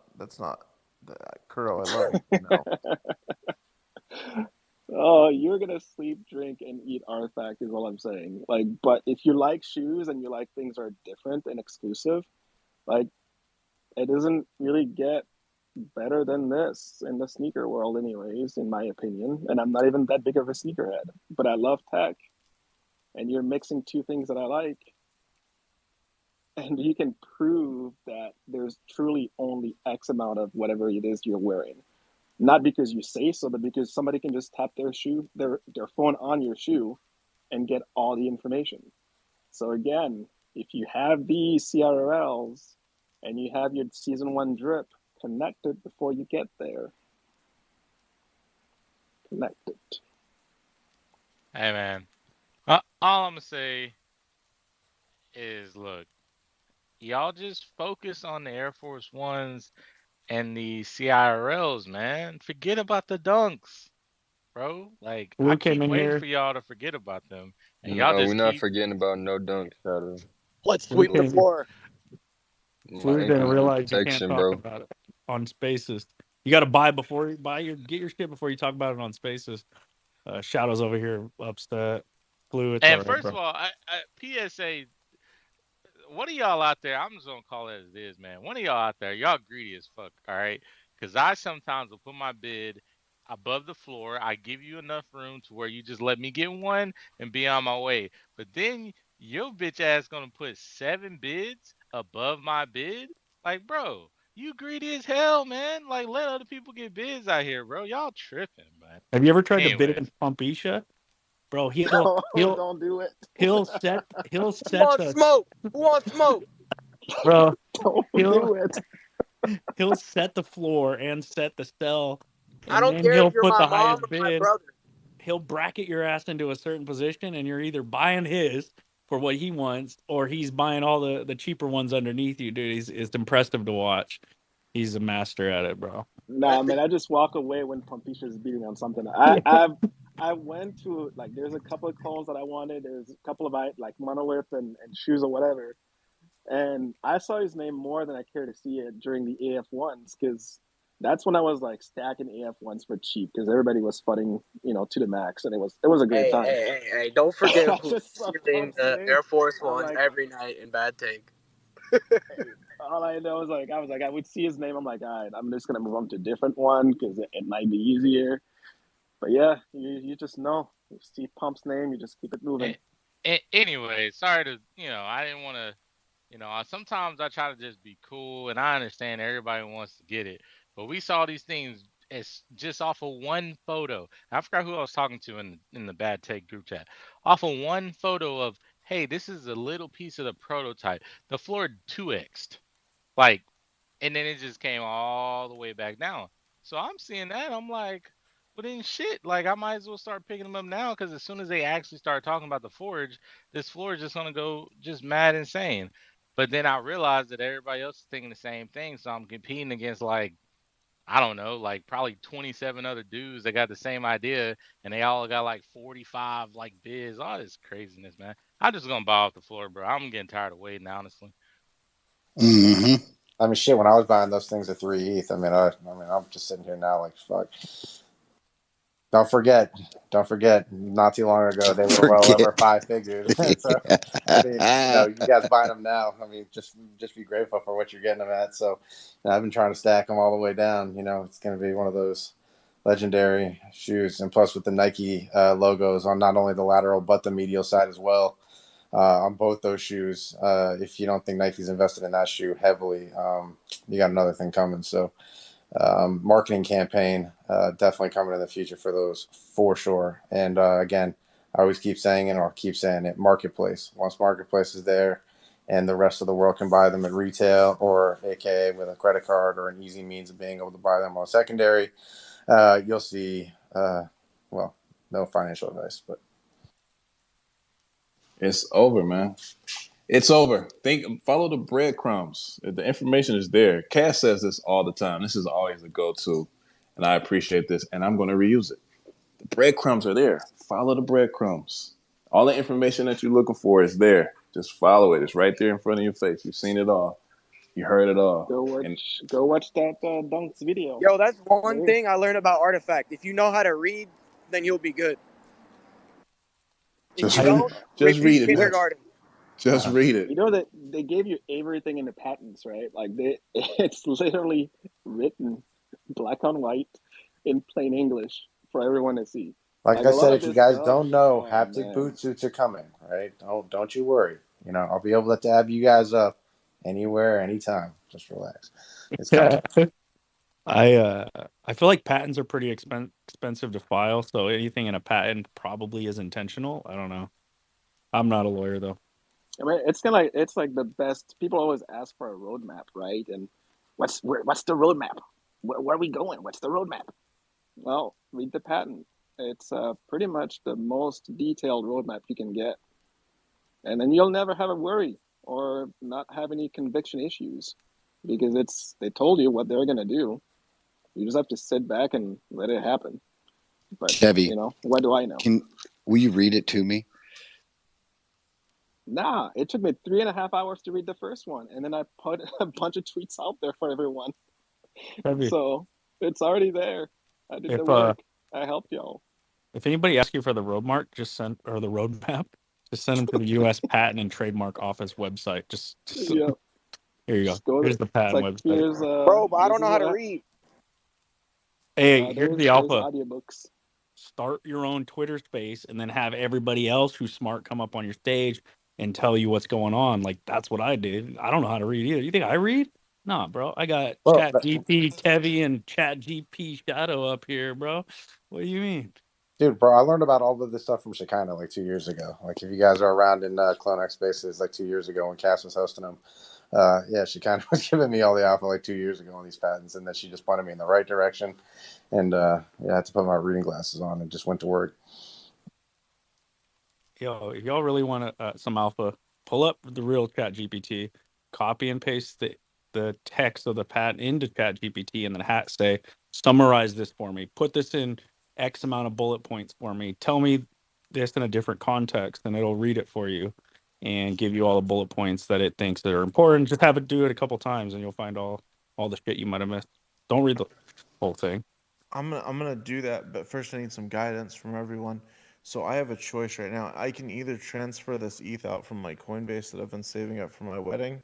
Kuro. I love you. No. Oh, you're gonna sleep, drink, and eat Artifact is all I'm saying. Like, but if you like shoes and you like things that are different and exclusive, like it doesn't really get better than this in the sneaker world, anyways, in my opinion. And I'm not even that big of a sneakerhead, but I love tech, and you're mixing two things that I like, and you can prove that there's truly only X amount of whatever it is you're wearing. Not because you say so, but because somebody can just tap their phone on your shoe and get all the information. So again, if you have these CRLs and you have your season one drip, connect it before you get there. Connect it. Hey, man. All I'm gonna say is, look, y'all just focus on the Air Force Ones and the CIRLs, man. Forget about the dunks, bro. Like I Blue came keep in waiting here. for y'all to forget about them, and y'all No, we're just not keep. forgetting about no dunk, Shadow. Let's Blue sweep the came. floor. My Blue didn't ankles in realize you can't protection, talk bro. about it on Spaces. You got to get your shit before you talk about it on Spaces. Shadow's over here upset. Blue, it's all And right, first bro. of all, PSA, one of y'all out there, I'm just gonna call it as it is, man. One of y'all out there, y'all greedy as fuck, all right? Because I sometimes will put my bid above the floor. I give you enough room to where you just let me get one and be on my way. But then your bitch ass gonna put 7 bids above my bid? Like, bro, you greedy as hell, man. Like, let other people get bids out here, bro. Y'all tripping, man. Have you ever tried to bid Anyways, against Pumpisha? Bro, No, don't do it. he'll set Who wants the smoke? Who wants smoke? bro Don't he'll do it. he'll set the floor and set the cell, I and don't then care if he'll you're put my the mom highest or my bid. brother. He'll bracket your ass into a certain position, and you're either buying his for what he wants, or he's buying all the cheaper ones underneath you, dude. It's impressive to watch. He's a master at it, bro. Nah, man, I just walk away when Pompisha is beating on something. I went to like there's a couple of clones that I wanted. There's a couple of like monolith and shoes or whatever. And I saw his name more than I care to see it during the AF ones because that's when I was like stacking AF ones for cheap because everybody was fudding, to the max, and it was a great Hey, time. hey, hey, hey! Don't forget I who's just saw stealing Pump's the name. Air Force I'm Ones like, every night in Bad Take. all I know is like I would see his name. I'm like, all right, I'm just gonna move on to a different one because it might be easier. But yeah, you just know. You see Pump's name, you just keep it moving. anyway, sorry to, I didn't want to. Sometimes I try to just be cool, and I understand everybody wants to get it. But we saw these things as just off of one photo. I forgot who I was talking to in the Bad Take group chat. Off of one photo of, hey, this is a little piece of the prototype. The floor 2x'd. Like, and then it just came all the way back down. So I'm seeing that. I'm like, well, then shit. Like, I might as well start picking them up now because as soon as they actually start talking about the forge, this floor is just going to go just mad insane. But then I realized that everybody else is thinking the same thing. So I'm competing against, like, I don't know, like probably 27 other dudes that got the same idea and they all got like 45 like bids. All this craziness, man. I'm just going to buy off the floor, bro. I'm getting tired of waiting, honestly. Mm-hmm. I mean, shit. When I was buying those things at 3 ETH, I'm just sitting here now, like, fuck. Don't forget. Not too long ago, they were well over 5 figures. So, I mean, you guys buying them now. I mean, just be grateful for what you're getting them at. So, I've been trying to stack them all the way down. It's going to be one of those legendary shoes, and plus with the Nike logos on not only the lateral but the medial side as well. On both those shoes. If you don't think Nike's invested in that shoe heavily, you got another thing coming. So, marketing campaign definitely coming in the future for those for sure. And again, I always keep saying it, and I'll keep saying it. Marketplace. Once marketplace is there, and the rest of the world can buy them at retail, or AKA with a credit card or an easy means of being able to buy them on secondary, you'll see. Well, no financial advice, but It's over, man. It's over. Follow the breadcrumbs. The information is there. Cass says this all the time. This is always a go-to, and I appreciate this, and I'm going to reuse it. The breadcrumbs are there. Follow the breadcrumbs. All the information that you're looking for is there. Just follow it. It's right there in front of your face. You've seen it all. You heard it all. And Go watch that Dunks video. Yo, that's one There. thing I learned about Artifact. If you know how to read, then you'll be good. If just you I don't, just repeat read it, man. kindergarten. Just read it. You know that they gave you everything in the patents, right? Like it's literally written black on white in plain English for everyone to see. like Like I a lot said, of if you this guys stuff, don't know, oh haptic man. boot suits are coming. Right? Don't you worry. I'll be able to tab you guys up anywhere, anytime. Just relax. It's coming. yeah. I feel like patents are pretty expensive to file, so anything in a patent probably is intentional. I don't know. I'm not a lawyer though. I mean, it's like the best. People always ask for a roadmap, right? And what's the roadmap? Where are we going? What's the roadmap? Well, read the patent. It's pretty much the most detailed roadmap you can get, and then you'll never have a worry or not have any conviction issues. because they told you what they're gonna do. You just have to sit back and let it happen. But Chevy, what do I know? Will you read it to me? Nah, it took me 3.5 hours to read the first one, and then I put a bunch of tweets out there for everyone. Heavy. So it's already there. I did the work. I helped y'all. If anybody asks you for the roadmap, the roadmap, just send them to the U.S. Patent and Trademark Office website. Just Yep. Here you go. Just go Here's the it's patent like website. Bro, but I this don't know is how what to read. Hey, here's the alpha. audiobooks. Start your own Twitter space and then have everybody else who's smart come up on your stage and tell you what's going on. Like that's what I did. I don't know how to read either. You think I read? Nah, bro. I got Chat GP Tevi and Chat GP Shadow up here, bro. What do you mean? Dude, bro, I learned about all of this stuff from Shekinah like 2 years ago. Like, if you guys are around in CloneX spaces, like 2 years ago when Cass was hosting them, yeah, Shekinah was giving me all the alpha like 2 years ago on these patents, and then she just pointed me in the right direction. And yeah, I had to put my reading glasses on and just went to work. Yo, if y'all really want some alpha, pull up the real Chat GPT, copy and paste the text of the patent into Chat GPT, and then say, summarize this for me. Put this in X amount of bullet points for me. Tell me this in a different context, and it'll read it for you and give you all the bullet points that it thinks that are important. Just have it do it a couple times, and you'll find all the shit you might have missed. Don't read the whole thing. I'm gonna do that, but first I need some guidance from everyone. So I have a choice right now. I can either transfer this ETH out from my Coinbase that I've been saving up for my wedding,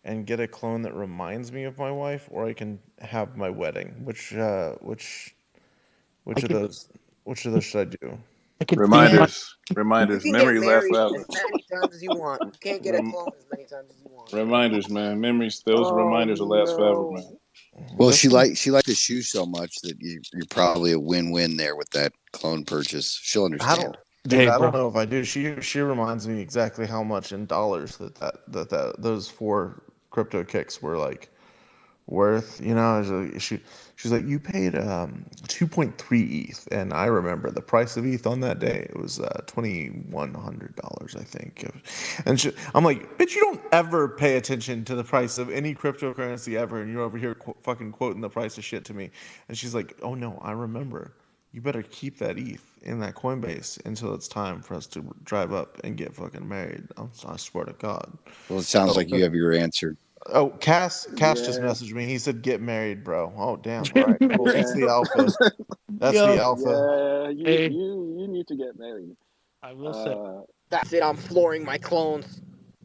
and get a clone that reminds me of my wife, or I can have my wedding. Which of those should I do? Reminders. You can get Memories last married forever. as many times as you want. You can't get a clone as many times as you want. Reminders, man. Memories. Those Oh, reminders will last forever, man. Well, she likes the shoe so much that you're probably a win-win there with that clone purchase. She'll understand. I don't know if I do. She reminds me exactly how much in dollars that those 4 crypto kicks were like worth. She's like, you paid 2.3 ETH, and I remember the price of ETH on that day. It was $2,100, I think. And I'm like, bitch, you don't ever pay attention to the price of any cryptocurrency ever, and you're over here fucking quoting the price of shit to me. And she's like, oh no, I remember. You better keep that ETH in that Coinbase until it's time for us to drive up and get fucking married. I swear to God. Well, it sounds like you have your answer. Oh, Cass just messaged me. He said, "Get married, bro." Oh, damn. All right, cool. That's the alpha. That's the alpha. Yeah, you need to get married. I will say. That's it. I'm flooring my clones.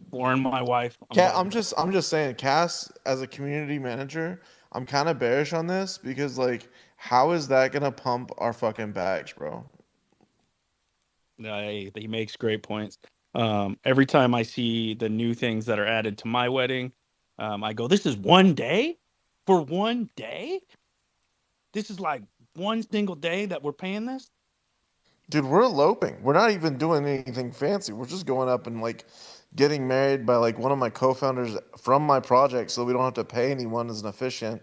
Flooring my wife. I'm just saying, Cass, as a community manager, I'm kind of bearish on this because, like, how is that gonna pump our fucking bags, bro? He makes great points. Every time I see the new things that are added to my wedding, I go, this is one day? For one day? This is like one single day that we're paying this? Dude, we're eloping. We're not even doing anything fancy. We're just going up and, like, getting married by, like, one of my co-founders from my project so we don't have to pay anyone as an officiant,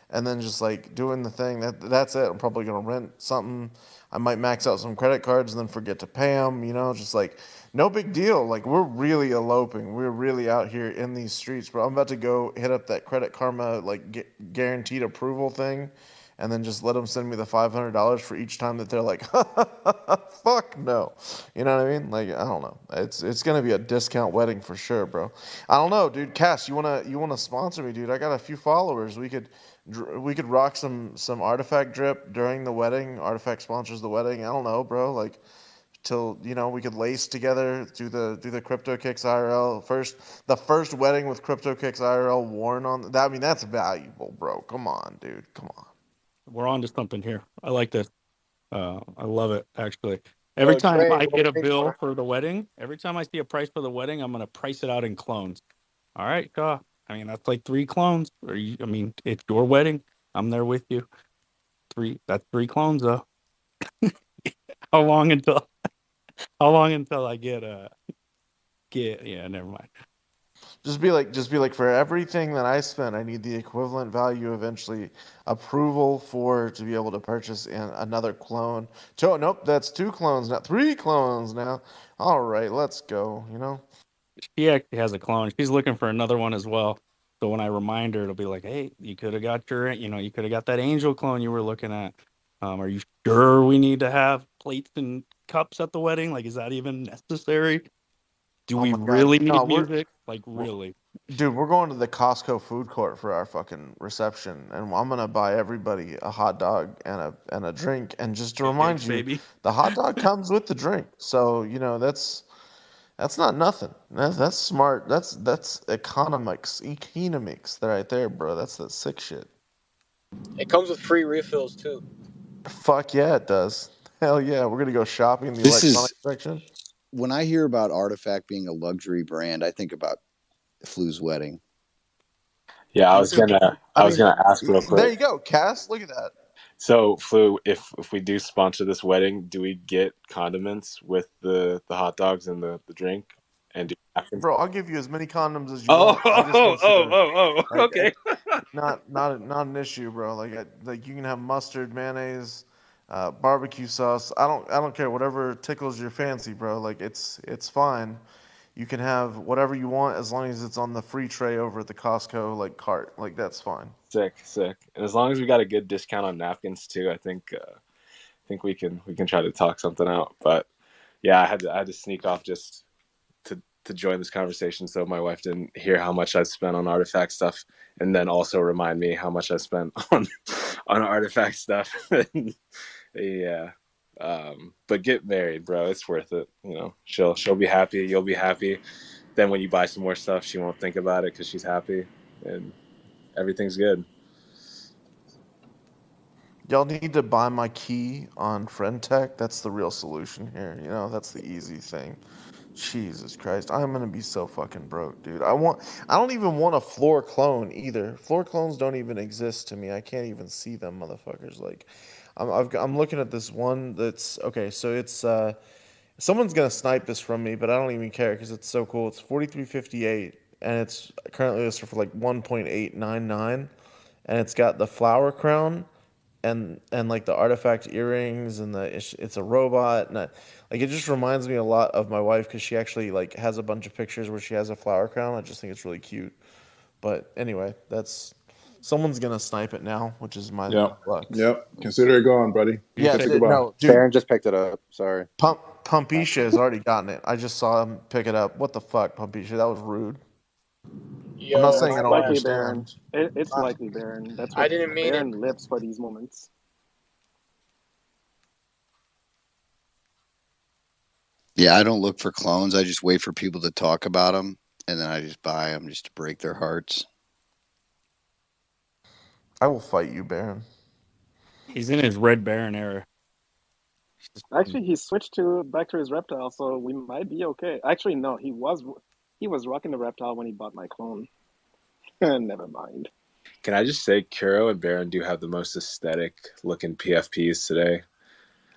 and then just, like, doing the thing. That's it. I'm probably going to rent something. I might max out some credit cards and then forget to pay them, just, like, no big deal. Like, we're really eloping. We're really out here in these streets, bro. I'm about to go hit up that Credit Karma, like, guaranteed approval thing, and then just let them send me the $500 for each time that they're like, fuck no. You know what I mean? Like, I don't know. It's gonna be a discount wedding for sure, bro. I don't know, dude. Cass, you wanna sponsor me, dude? I got a few followers. We could rock some artifact drip during the wedding. Artifact sponsors the wedding. I don't know, bro. Like, till we could lace together, do the Crypto Kicks IRL the first wedding with Crypto Kicks IRL worn on that. I mean, that's valuable, bro. Come on, dude. Come on. We're on to something here. I like this. I love it, actually. Every time Trey, I get a bill for the wedding, every time I see a price for the wedding, I'm going to price it out in clones. All right, I mean, that's like 3 clones. It's your wedding. I'm there with you. That's 3 clones, though. How long until I get yeah, never mind. Just be like, for everything that I spent, I need the equivalent value eventually approval to be able to purchase another clone. Nope, that's 2 clones, not 3 clones now. All right, let's go. She actually has a clone. She's looking for another one as well. So when I remind her, it'll be like, "Hey, you could have got you could have got that angel clone you were looking at. Are you sure we need to have plates and cups at the wedding? Like, is that even necessary? Do Oh we my God. really No, need music? Like, really?" Dude, we're going to the Costco food court for our fucking reception, and I'm gonna buy everybody a hot dog and a drink. And just to remind Thanks, you, baby. the hot dog comes with the drink, so that's not nothing. That's smart. That's economics right there, bro. That's the sick shit. It comes with free refills too. Fuck yeah, it does. Hell yeah, we're gonna go shopping in the This electronics is section. when I hear about Artifact being a luxury brand, I think about Flu's wedding. Yeah, Me too. I I was mean, gonna ask real there quick. you go, Cass. Look at that. So, Flu, if we do sponsor this wedding, do we get condiments with the hot dogs and the drink? And do napkins? Bro, I'll give you as many condoms as you Oh, want. I just oh, make oh, sure. oh, oh, Like, okay. not an issue, bro. Like you can have mustard, mayonnaise, barbecue sauce. I don't care. Whatever tickles your fancy, bro. Like it's fine. You can have whatever you want as long as it's on the free tray over at the Costco like cart. Like that's fine. Sick, sick. And as long as we got a good discount on napkins too, I think we can try to talk something out. But yeah, I had to sneak off just to join this conversation so my wife didn't hear how much I spent on artifact stuff, and then also remind me how much I spent on artifact stuff. Yeah. But get married, bro. It's worth it. She'll be happy. You'll be happy. Then when you buy some more stuff, she won't think about it because she's happy, and everything's good. Y'all need to buy my key on Friend Tech. That's the real solution here. That's the easy thing. Jesus Christ, I'm gonna be so fucking broke, dude. I don't even want a floor clone either. Floor clones don't even exist to me. I can't even see them, motherfuckers. Like, I'm looking at this one that's okay. So it's someone's gonna snipe this from me, but I don't even care because it's so cool. It's 4358, and it's currently listed for like 1.899, and it's got the flower crown and like the artifact earrings and it's a robot and like it just reminds me a lot of my wife because she actually like has a bunch of pictures where she has a flower crown. I just think it's really cute. But anyway, that's someone's gonna snipe it now, which is my Yep. luck. Yep. Consider it gone, buddy. Yeah, Catch you. Goodbye. no, dude. Baron just picked it up. Sorry. Pumpisha has already gotten it. I just saw him pick it up. What the fuck, Pumpisha? That was rude. I'm not Yo, saying I my don't Likely bad. Baron. understand. It's likely Baron. That's I what didn't mean it. Baron lives for these moments. Yeah, I don't look for clones. I just wait for people to talk about them, and then I just buy them just to break their hearts. I will fight you, Baron. He's in his Red Baron era. Actually, he switched to back to his reptile, so we might be okay. Actually, no, he was rocking the reptile when he bought my clone. Never mind. Can I just say, Kuro and Baron do have the most aesthetic looking PFPs today.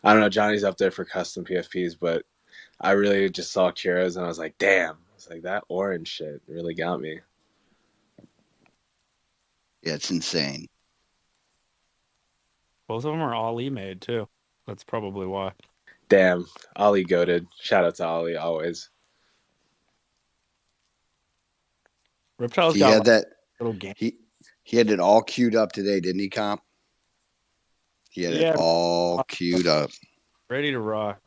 I don't know, Johnny's up there for custom PFPs, but I really just saw Kuro's and I was like, damn. It's like that orange shit really got me. Yeah, it's insane. Both of them are Ali made too. That's probably why. Damn, Ali goated. Shout out to Ali always. Reptile's He got had like that. a little game. He had it all queued up today, didn't he, Comp? He had it all queued up. Ready to rock.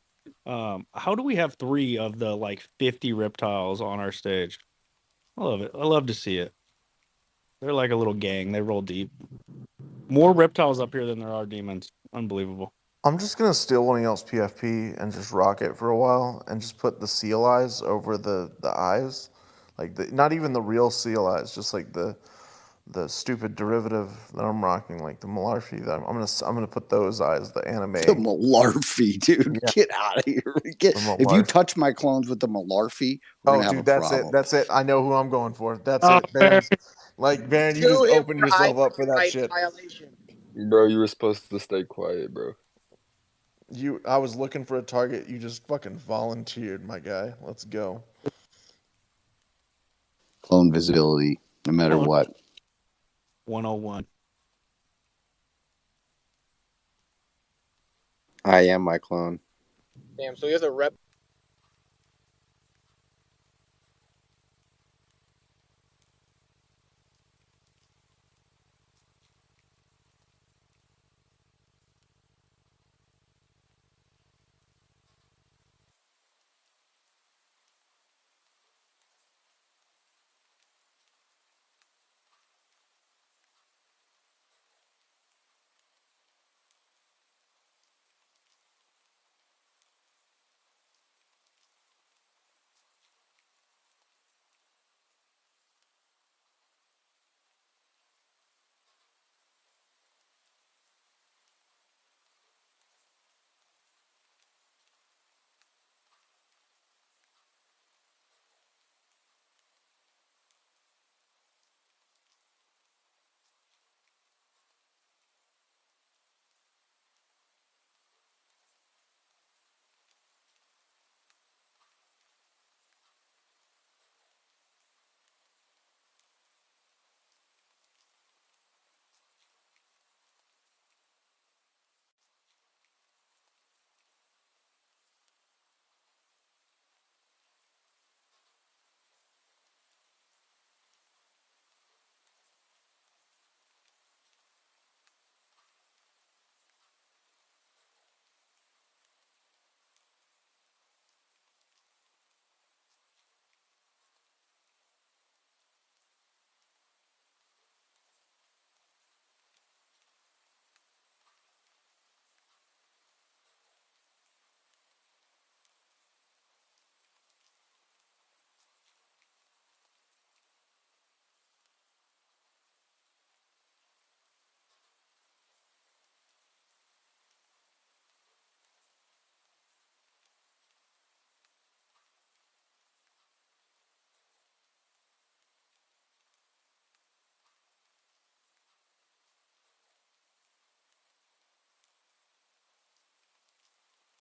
How do we have 3 of the like 50 reptiles on our stage? I love it. I love to see it. They're like a little gang. They roll deep. More reptiles up here than there are demons. Unbelievable. I'm just gonna steal one of y'all's PFP and just rock it for a while, and just put the seal eyes over the eyes, like not even the real seal eyes, just like the stupid derivative that I'm rocking, like the Malarkey. That I'm gonna put those eyes, the anime. The Malarkey, dude, Yeah. get out of here! The If you Malarkey. touch my clones with the Malarkey, we're gonna have Dude, a that's problem. it. That's it. I know who I'm going for. That's Oh, it, Baron. Like Baron, you just Sue him opened for yourself up for that IP shit. violation. Bro, you were supposed to stay quiet, bro. I was looking for a target. You just fucking volunteered, my guy. Let's go. Clone visibility, no matter what. 101. I am my clone. Damn, so he has a rep